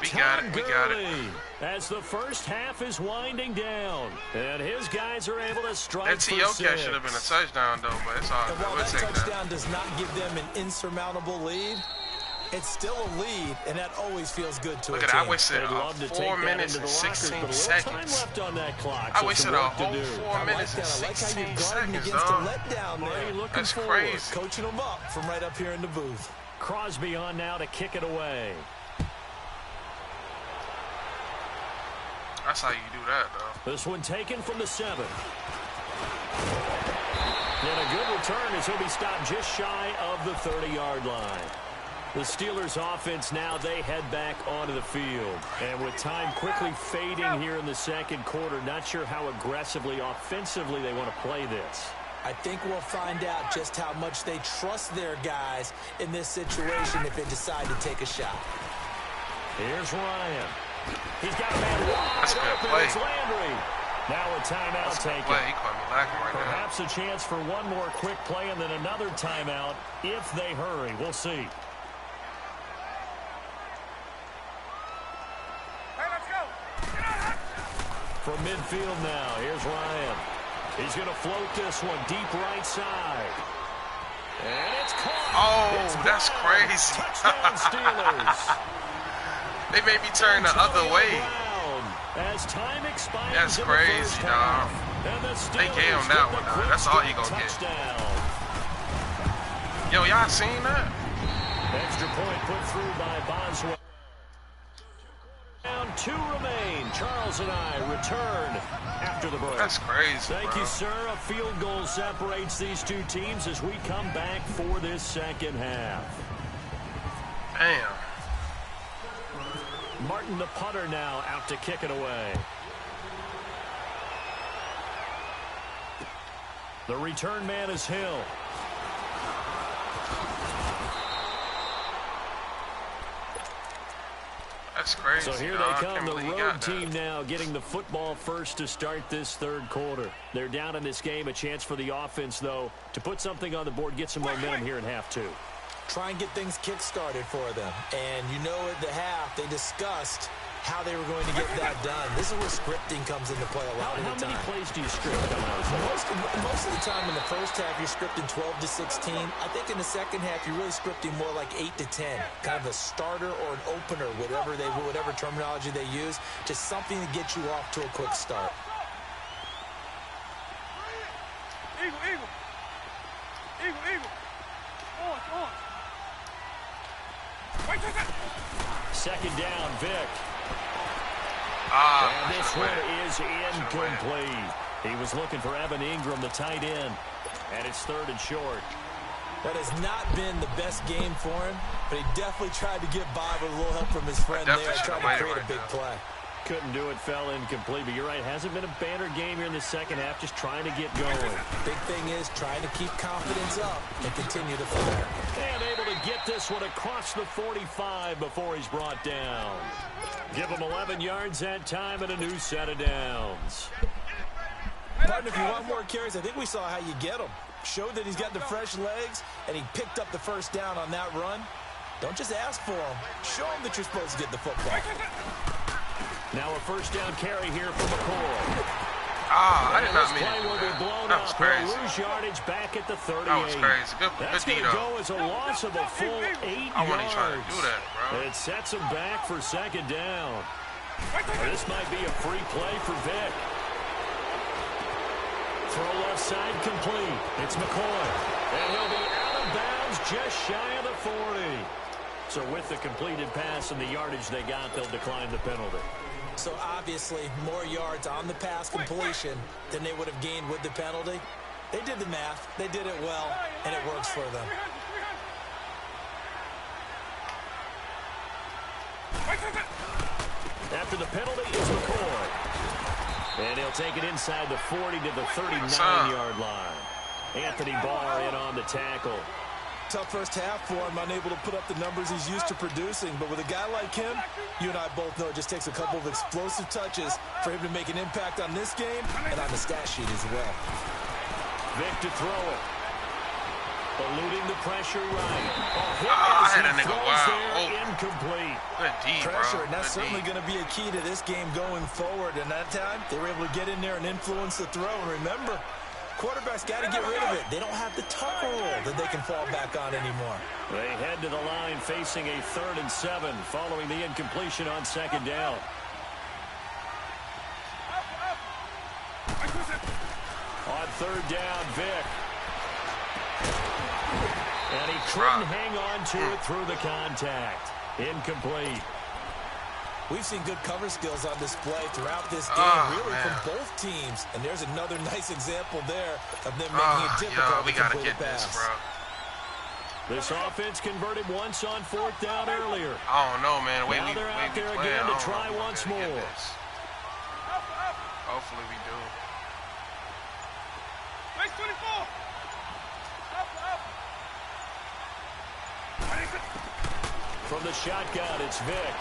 We got it. As the first half is winding down. And his guys are able to strike that TO catch should have been a touchdown, though, but it's all right. While that touchdown does not give them an insurmountable lead, it's still a lead, and that always feels good to a team. Look at that. I wasted 4 minutes and 16 seconds. Left on that clock, I wasted a whole 4 minutes and 16 seconds, dog. That's crazy. Coaching them up from right up here in the booth. Crosby on now to kick it away. That's how you do that, though. This one taken from the 7. And a good return as he'll be stopped just shy of the 30-yard line. The Steelers offense now, they head back onto the field. And with time quickly fading here in the 2nd quarter, not sure how aggressively, offensively they want to play this. I think we'll find out just how much they trust their guys in this situation if they decide to take a shot. Here's Ryan. He's got a man wide open. Play. It's Landry. Now a timeout taken. He caught me lacking right Perhaps a chance for one more quick play and then another timeout if they hurry. We'll see. From midfield now, here's Ryan. He's going to float this one deep right side. And it's caught. Oh, that's crazy. Touchdown Steelers. They made me turn the other way. As time expires, that's crazy, dog. They gave him that one, dog. That's all he gonna get. Yo, y'all seen that? Extra point put through by Boswell. Down 2 remain. Charles and I return after the break. That's crazy, Thank bro. you, sir. A field goal separates these two teams as we come back for this second half. Damn. Martin, the punter, now out to kick it away. The return man is Hill. That's crazy. So here dog. they come, the He road got team that. now getting the football first to start this third quarter. They're down in this game. A chance for the offense, though, to put something on the board, get some momentum here in half 2. Try and get things kick-started for them. And you know at the half, they discussed how they were going to get that done. This is where scripting comes into play a lot of the time. How many plays do you script coming out of that? Most of the time in the first half, you're scripting 12 to 16. I think in the second half, you're really scripting more like 8 to 10. Kind of a starter or an opener, whatever terminology they use. Just something to get you off to a quick start. Eagle, eagle. Eagle, eagle. On. Wait, Second down, Vic. And this one is incomplete. He was looking for Evan Ingram, the tight end. And it's 3rd and short. That has not been the best game for him, but he definitely tried to get by with a little help from his friend there, trying to create a big play. Couldn't do it, fell incomplete. But you're right, hasn't been a banner game here in the second half, just trying to get going. Big thing is trying to keep confidence up and continue to fire. And able to get this one across the 45 before he's brought down. Give him 11 yards that time and a new set of downs. Partner, if you want more carries, I think we saw how you get them. Showed that he's got the fresh legs, and he picked up the first down on that run. Don't just ask for him. Show him that you're supposed to get the football. Now a first down carry here for McCoy. I did not mean This play to do will be that. blown That was up. crazy. He'll lose yardage back at the 38. That was crazy. Good That's D, going to though. go as a loss of a full 8 yards. I wasn't trying to do that, bro. It sets him back for second down. This might be a free play for Vic. Throw left side complete. It's McCoy. And he'll be out of bounds just shy of the 40. So with the completed pass and the yardage they got, they'll decline the penalty. So obviously more yards on the pass completion than they would have gained with the penalty. They did the math. They did it well, and it works for them. After the penalty is McCoy. And he'll take it inside the 40 to the 39-yard line. Anthony Barr in on the tackle. Tough first half for him, unable to put up the numbers he's used to producing. But with a guy like him, you and I both know it just takes a couple of explosive touches for him to make an impact on this game and on the stat sheet as well. Vic to throw it. Eluding the pressure right. I had a nigga wild. Incomplete. Good D, Pressure, bro. and that's certainly going to be a key to this game going forward. And that time, they were able to get in there and influence the throw. And remember, quarterbacks got to get rid of it. They don't have the tucker rule that they can fall back on anymore. They head to the line facing a 3rd and 7 following the incompletion on second down. On 3rd down, Vic. And he couldn't hang on to it through the contact. Incomplete. We've seen good cover skills on display throughout this game, from both teams. And there's another nice example there of them making it difficult we to gotta complete a get pass. this, bro. This offense converted once on 4th down earlier. I don't know, man. Now they're out there again to try once more. Hopefully we do. Base 24. From the shotgun, it's Vic.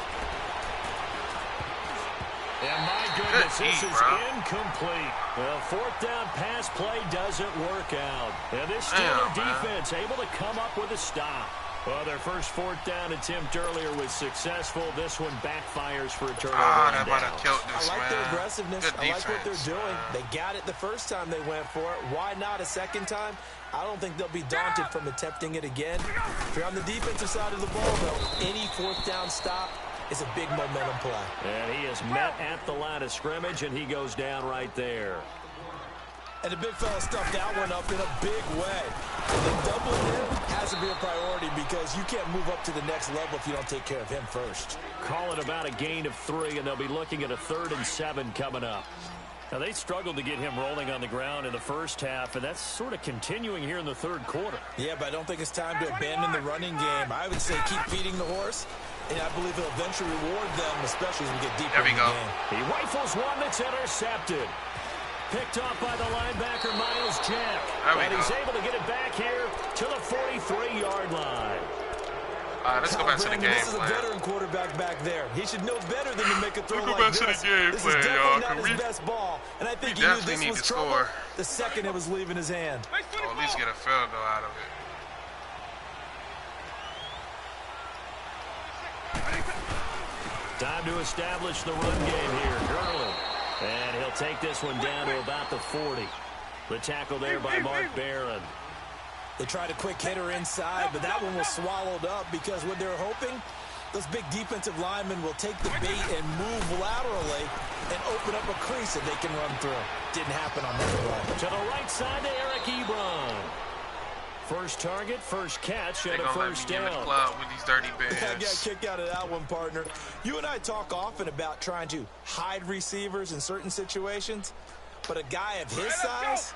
And my goodness, this is incomplete. Well, 4th down pass play doesn't work out. And this Steeler defense able to come up with a stop. Well, their first 4th down attempt earlier was successful. This one backfires for a turnover. That might have killed this, I like man. their aggressiveness. Good I like what defense, they're doing. man. They got it the first time they went for it. Why not a second time? I don't think they'll be daunted from attempting it again. If you're on the defensive side of the ball, though, any 4th down stop is a big momentum play. And he is met at the line of scrimmage, and he goes down right there. And the big fella stuffed that one up in a big way. And then doubling him hasn't been be a priority because you can't move up to the next level if you don't take care of him first. Call it about a gain of 3, and they'll be looking at a 3rd and 7 coming up. Now, they struggled to get him rolling on the ground in the first half, and that's sort of continuing here in the 3rd quarter. Yeah, but I don't think it's time to abandon the running game. I would say keep feeding the horse, and I believe he'll eventually reward them, especially as we get deeper in the game. He rifles one that's intercepted. Picked off by the linebacker, Miles Jack. And he's able to get it back here to the 43-yard line. Let's go back to the game This is a veteran quarterback back there. He should know better than to make a throw like this. Let's go back to the game This plan, is y'all. definitely not his best ball. And I think he knew this was trouble the second it was leaving his hand. Or at least get a field goal out of it. Time to establish the run game here. Gurley. And he'll take this one down to about the 40. The tackle there by Mark Barron. They tried a quick hitter inside, but that one was swallowed up because what they're hoping, those big defensive linemen will take the bait and move laterally and open up a crease that they can run through. Didn't happen on that play. To the right side to Eric Ebron. First target, first catch, and a first down. In the club with these dirty bands. I got kicked out of that one, partner. You and I talk often about trying to hide receivers in certain situations, but a guy of his size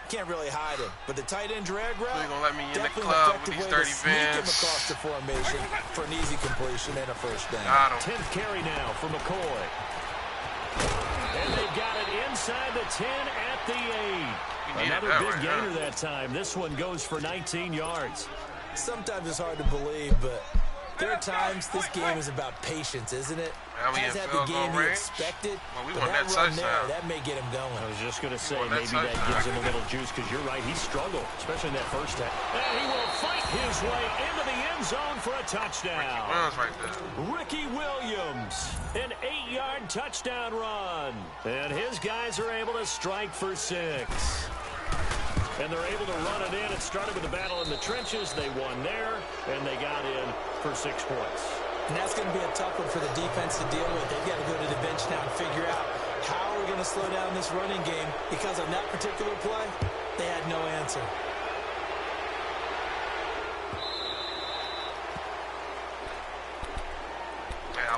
can't really hide him. But the tight end drag route, they're gonna let me in the definitely club an with effective these way dirty to sneak him bands. across the formation for an easy completion and a first down. Got him. 10th carry now for McCoy. And they've got it inside the 10 at the 8. Another big gainer that time. This one goes for 19 yards. Sometimes it's hard to believe, but there are times this game is about patience, isn't it? Has had the game he expected, we but want that that run touchdown. there, that may get him going. I was just going to say, maybe that gives him a little juice, because you're right, he struggled, especially in that first half. And he will fight his way into the end zone for a touchdown. Right there. Ricky Williams, an 8-yard touchdown run. And his guys are able to strike for 6. And they're able to run it in. It started with the battle in the trenches. They won there, and they got in for 6 points. And that's going to be a tough one for the defense to deal with. They've got to go to the bench now and figure out how we're going to slow down this running game, because on that particular play, they had no answer.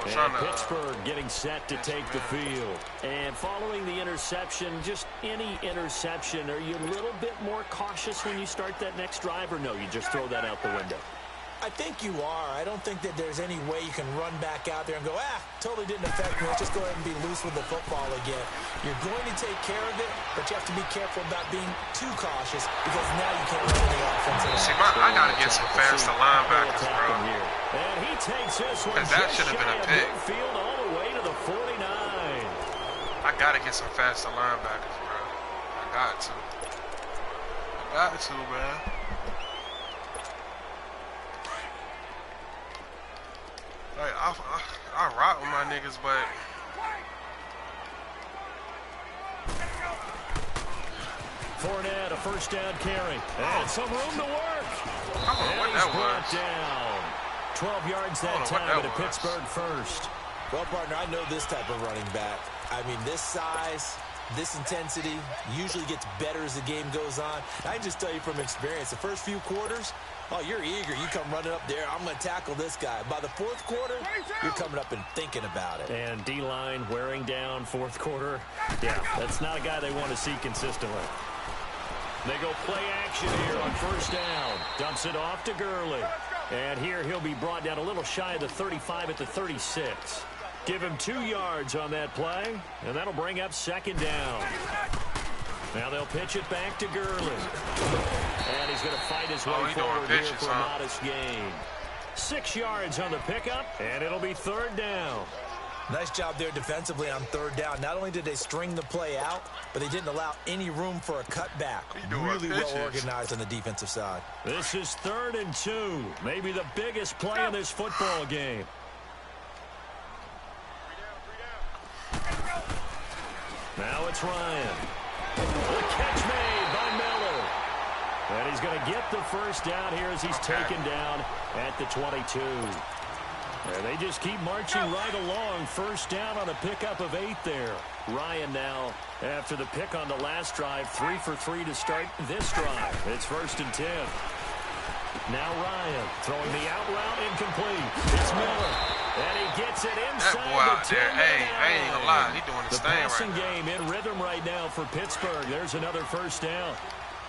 And Pittsburgh getting set to take the field. And following the interception, just any interception, are you a little bit more cautious when you start that next drive, or no, you just throw that out the window? I think you are. I don't think that there's any way you can run back out there and go, totally didn't affect me. Let's just go ahead and be loose with the football again. You're going to take care of it, but you have to be careful about being too cautious, because now you can't run any offense. See, I got to get some faster linebackers, bro. And he takes this one. That should have been a pick. Field all the way to the 49. I got to get some faster linebackers, bro. I got to, man. Like, I rock with my niggas, but Fournette, a first down carry. And some room to work. I don't know what that was. Down. 12 yards that time, but a Pittsburgh first. Well, partner, I know this type of running back. I mean, this size, this intensity usually gets better as the game goes on. I can just tell you from experience, the first few quarters, you're eager. You come running up there. I'm going to tackle this guy. By the fourth quarter, you're coming up and thinking about it. And D-line wearing down fourth quarter. Yeah, that's not a guy they want to see consistently. They go play action here on first down. Dumps it off to Gurley. And here he'll be brought down a little shy of the 35 at the 36. Give him 2 yards on that play, and that'll bring up second down. Now they'll pitch it back to Gurley. And he's going to fight his way forward here for a modest gain. 6 yards on the pickup, and it'll be third down. Nice job there defensively on third down. Not only did they string the play out, but they didn't allow any room for a cutback. Really well organized on the defensive side. This is 3rd and 2. Maybe the biggest play in this football game. Now it's Ryan. The catch made by Miller. And he's going to get the first down here as he's taken down at the 22. And they just keep marching right along. First down on a pickup of 8 there. Ryan now, after the pick on the last drive, 3 for 3 to start this drive. It's 1st and 10. Now Ryan throwing the out route incomplete. It's Miller. And he gets it inside that boy out the there, 10-yard hey, I ain't line. gonna lie. He doing his The thing passing right now. game in rhythm right now for Pittsburgh. There's another first down.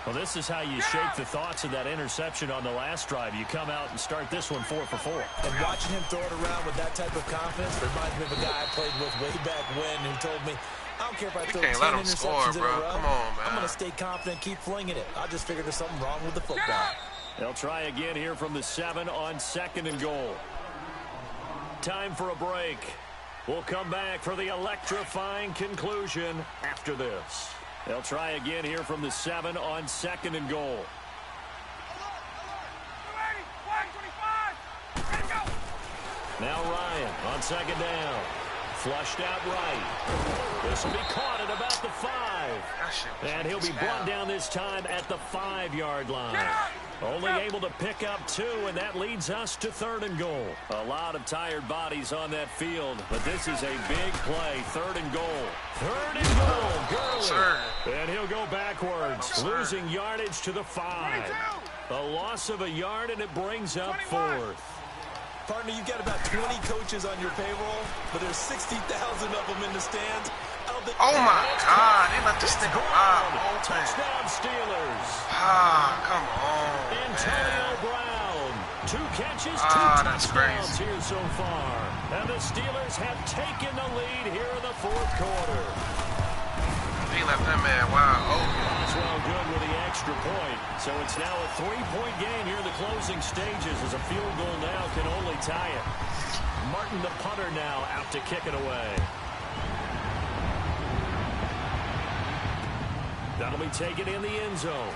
Well, this is how you shake the thoughts of that interception on the last drive. You come out and start this one 4 for 4. And watching him throw it around with that type of confidence reminds me of a guy I played with way back when who told me, I don't care if I throw 10 can't let him interceptions score, in a bro. row. Come on, man. I'm going to stay confident, keep flinging it. I just figured there's something wrong with the football. They'll try again here from the 7 on 2nd and goal. Time for a break. We'll come back for the electrifying conclusion after this. They'll try again here from the 7 on 2nd and goal. Now Ryan on 2nd down. Flushed out right. This will be caught at about the 5. And he'll be brought down this time at the 5-yard line. Only able to pick up 2, and that leads us to 3rd and goal. A lot of tired bodies on that field, but this is a big play. 3rd and goal. 3rd and goal. Gurley. And he'll go backwards, losing yardage to the 5. A loss of a yard, and it brings up 4th. Partner, you've got about 20 coaches on your payroll, but there's 60,000 of them in the stands. Oh, my God. They let this thing go out. Touchdown, Steelers. Ah, come on, Antonio man. Brown. 2 catches, 2 that's touchdowns crazy. here so far. And the Steelers have taken the lead here in the 4th quarter. He left that man wide open. Well, good with the extra point. So it's now a 3-point game here in the closing stages as a field goal now can only tie it. Martin, the punter, now out to kick it away. That'll be taken in the end zone.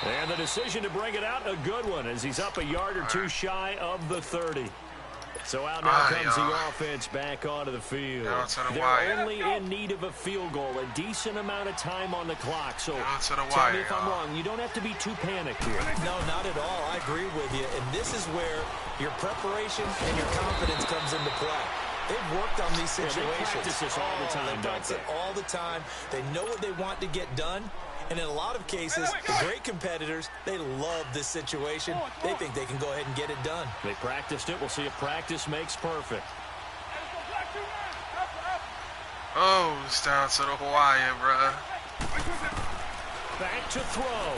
And the decision to bring it out, a good one, as he's up a yard or 2 shy of the 30. So out now comes the offense back onto the field. They're only in need of a field goal, a decent amount of time on the clock. So tell me if I'm wrong. You don't have to be too panicked here. No, not at all. I agree with you. And this is where your preparation and your confidence comes into play. They've worked on these situations. They practice this all the time, They practice it all the time. They know what they want to get done. And in a lot of cases, the great competitors, they love this situation. They think they can go ahead and get it done. They practiced it. We'll see if practice makes perfect. Oh, it's down to the wire, bruh. Back to throw.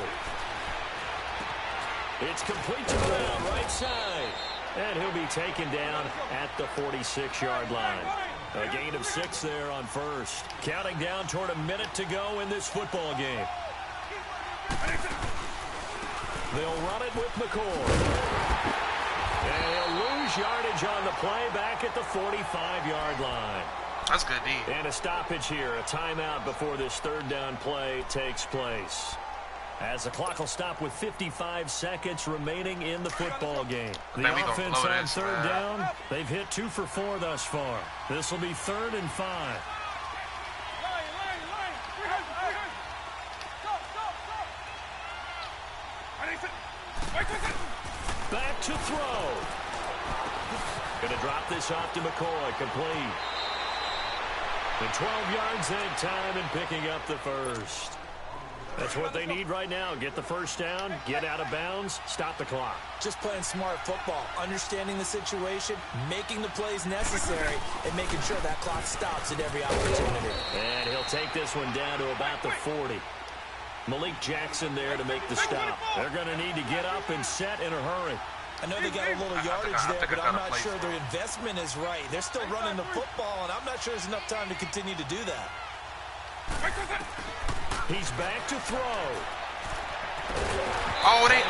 It's complete to Brown, right side. And he'll be taken down at the 46-yard line. A gain of 6 there on first. Counting down toward a minute to go in this football game. They'll run it with McCoy. And he'll lose yardage on the play back at the 45-yard line. That's good D. And a stoppage here, a timeout before this 3rd down play takes place. As the clock will stop with 55 seconds remaining in the football game. The offense on 3rd down, they've hit 2 for 4 thus far. This will be 3rd and 5. Back to throw. Going to drop this off to McCoy, complete. And 12 yards that time and picking up the first. That's what they need right now. Get the first down, get out of bounds, stop the clock. Just playing smart football, understanding the situation, making the plays necessary, and making sure that clock stops at every opportunity. And he'll take this one down to about the 40. Malik Jackson there to make the stop. They're going to need to get up and set in a hurry. I know they got a little yardage there, but I'm not sure their investment is right. They're still running the football, and I'm not sure there's enough time to continue to do that. He's back to throw. Oh, my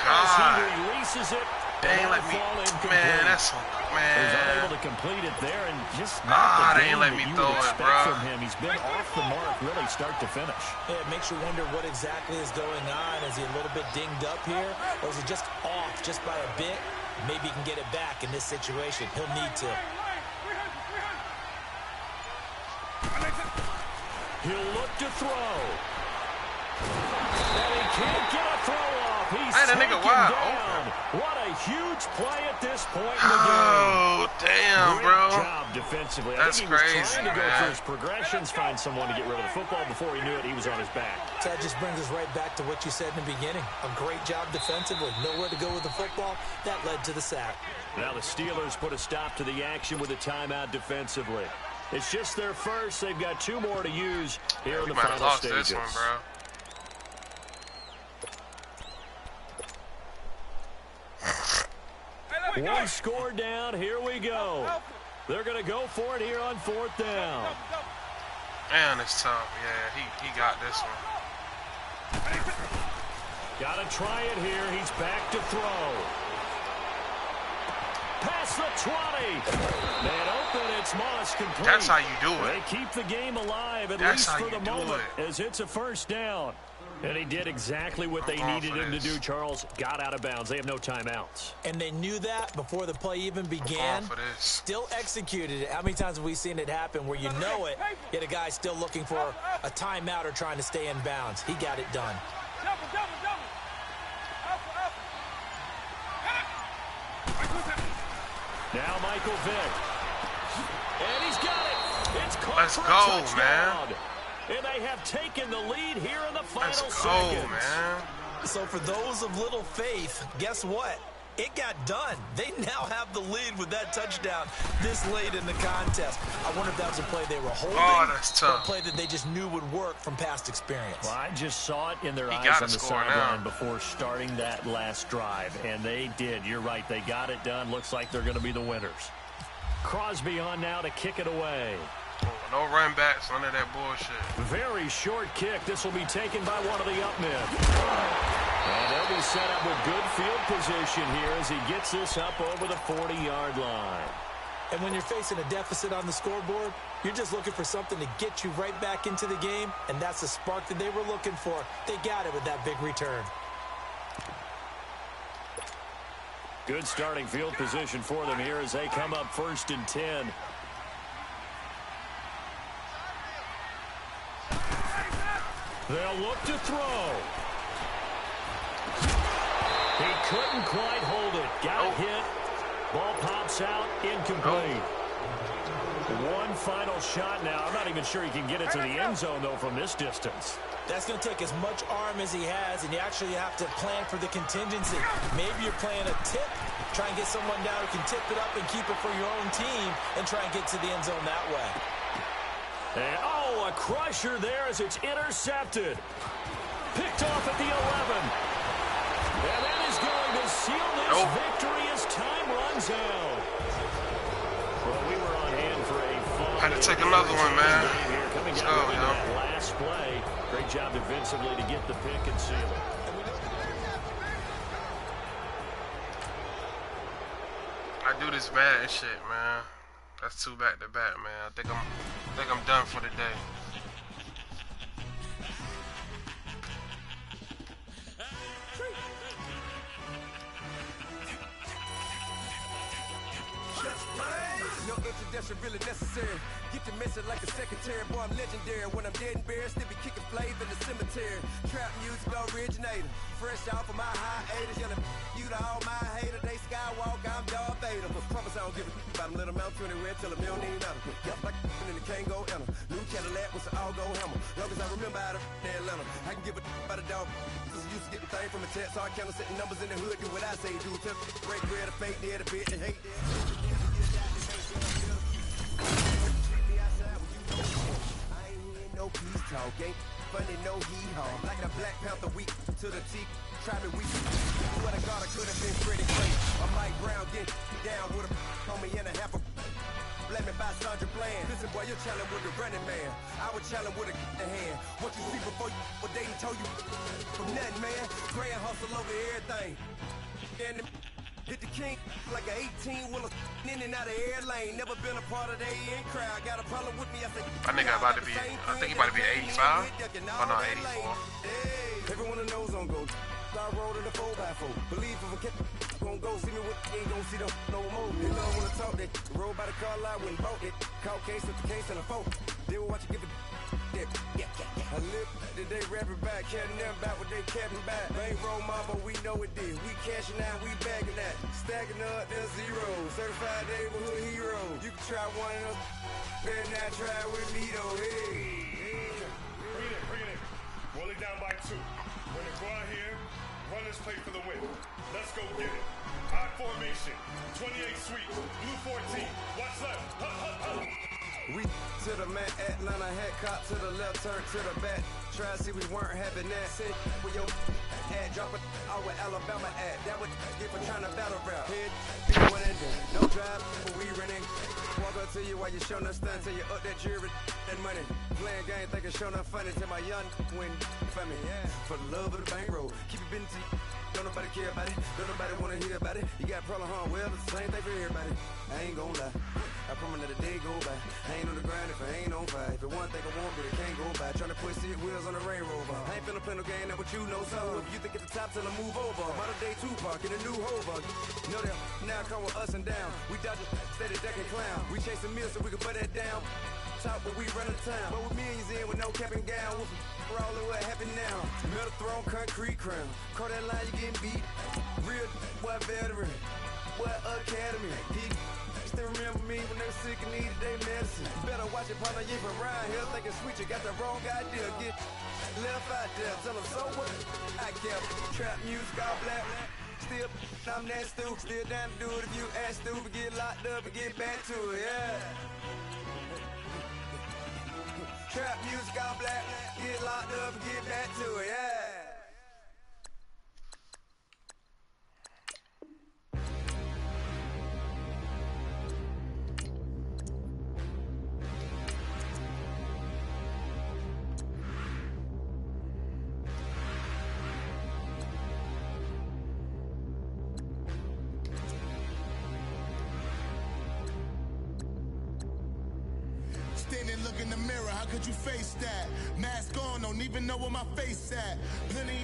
God. He releases it. They ain't let me. Man, that's so, man. He's unable to complete it there, and just not the they ain't let me that you throw would it, expect bro. from him. He's been off the mark, really, start to finish. Yeah, it makes you wonder what exactly is going on. Is he a little bit dinged up here, or is he just off just by a bit? Maybe he can get it back in this situation. He'll need to. He'll look to throw. And he can't get a throw off. He's Hey, that nigga wide open. What a huge play at this point in the game. Oh, damn, bro. Great job defensively. That's I think he was crazy, trying to go man. through his progressions, find someone to get rid of the football. Before he knew it, he was on his back. So that just brings us right back to what you said in the beginning. A great job defensively. Nowhere to go with the football. That led to the sack. Now the Steelers put a stop to the action with a timeout defensively. It's just their first. They've got 2 more to use here in the final stages. This one, bro. One score down. Here we go. They're going to go for it here on 4th down. Man, it's tough. Yeah, he got this one. Got to try it here. He's back to throw. Past the 20. Man open. It's Moss complete. That's how you do it. They keep the game alive, at That's least how for the you do moment, it. as it's a first down. And he did exactly what they needed him to do, Charles. Got out of bounds. They have no timeouts. And they knew that before the play even began. Still executed it. How many times have we seen it happen where you know it, yet a guy's still looking for a timeout or trying to stay in bounds? He got it done. Now Michael Vick. And he's got it. It's caught. Let's for a go, touchdown. man. And they have taken the lead here in the final Let's go, seconds. man. So for those of little faith, guess what? It got done. They now have the lead with that touchdown this late in the contest. I wonder if that was a play they were holding. Oh, that's tough. Or a play that they just knew would work from past experience. Well, I just saw it in their eyes on the sideline before starting that last drive, and they did. You're right. They got it done. Looks like they're going to be the winners. Crosby on now to kick it away. No run backs, none of that bullshit. Very short kick. This will be taken by one of the up men. And they'll be set up with good field position here as he gets this up over the 40-yard line. And when you're facing a deficit on the scoreboard, you're just looking for something to get you right back into the game, and that's the spark that they were looking for. They got it with that big return. Good starting field position for them here as they come up 1st and 10. They'll look to throw. He couldn't quite hold it. Got hit. Ball pops out. Incomplete. One final shot now. I'm not even sure he can get it to the end zone, though, from this distance. That's going to take as much arm as he has, and you actually have to plan for the contingency. Maybe you're playing a tip, try and get someone down who can tip it up and keep it for your own team and try and get to the end zone that way. And, oh, a crusher there as it's intercepted. Picked off at the 11. And that is going to seal this victory as time runs out. Well, we were on hand for a fun. Had to take another one, man. Coming out with that last play. Great job defensively to get the pick and seal it. I do this Madden shit, man. That's 2 back-to-back, man. I think I'm done for the day. No introduction really necessary. Get the message like a secretary. Boy, I'm legendary. When I'm dead and buried, still be kicking flavor in the cemetery. Trap music originator. Fresh off of my hiatus. Yelling you to all my haters. They skywalk, I'm Darth Vader. But promise I don't give a about them. Let them out 20 red till a $1 million. Yep, like in the can't go enter. New Cadillac with an all-go hammer. Long as I remember how to Atlanta. I can give a about a dog. Used to get the thing from a text. So I count setting numbers in the hood. Do what I say do. Tell break bread, a fake dead, a bitch, and hate dead. I ain't hearing no peace talk, ain't funny, no hee-haw. Like a Black Panther weak to the teeth, try me weak. Swear to God, I could have been pretty great. I Mike Brown get down with a on me and a half a blame me by Sandra Bland. Listen, boy, you're challenging with the running man. I was challenging with a hand. What you see before you, what they told you from nothing, man. Grand hustle over everything. And hit the king like an 18-wheeler in and out of air lane. Never been a part of the AN crowd. Got a problem with me, I say. That nigga about to be, I think he about to be 85. Oh no, 84. Hey, everyone that knows on go. I rolled in a 4x4. Believe if I kept gon' go see me with ain't gon' see them no more. They don't wanna talk that. Roll by the car lot when bought it. Call case with the case and a phone. They will watch you give it I live today rapping back, caring them about what they capping back. Bankroll mama, we know it did. We cashing out, we bagging that. Stacking up, there's zero. Certified neighborhood hero. You can try one of them, better not try with me though. Hey. Bring it in. Roll it down by 2. We're gonna go out here, run this play for the win. Let's go get it. High formation, 28 sweeps, blue 14. Watch left. We to the mat, Atlanta hat cop to the left, turn to the back. Try to see we weren't having that. Say with your ad, drop it out with Alabama at. That would get for trying to battle rap. Head, be one and done. No drive, but we running. Walk up to you while you showing us stunts till you up that jury and money. Playing game, thinking showing up funny till my young win for me. Yeah. For the love of the bankroll, keep it been to you. Don't nobody care about it. Don't nobody wanna hear about it. You got a problem, huh? Well, it's the same thing for everybody. I ain't gon' lie. I promise that a day go by. I ain't on the grind if I ain't on fire. If it one thing I want, but it can't go by. Tryna put seat wheels on the Range Rover. I ain't finna play no game, that what you know. So if you think at the top, tell them move over. Modern day Tupac in a new Hova. Know that now come with us and down. We dodge it, steady duck and clown. We chasing meals so we can put that down. Top, but we run the town. But with millions in with no cap and gown. We're all what happened now. Metal throne, concrete crown. Call that line, you getting beat. Real, what veteran? What academy? Still remember me when they were sick and needed their medicine. Better watch it, partner, you from around here thinking sweet, you got the wrong idea. Get left out there, tell them so what? I kept trap music all black. Still, I'm that stupid. Still down to do it if you act stupid. Get locked up and get back to it, yeah. Trap music all black. Get locked up and get back to it, yeah. Stand and look in the mirror, how could you face that? Mask on, don't even know where my face at. Plenty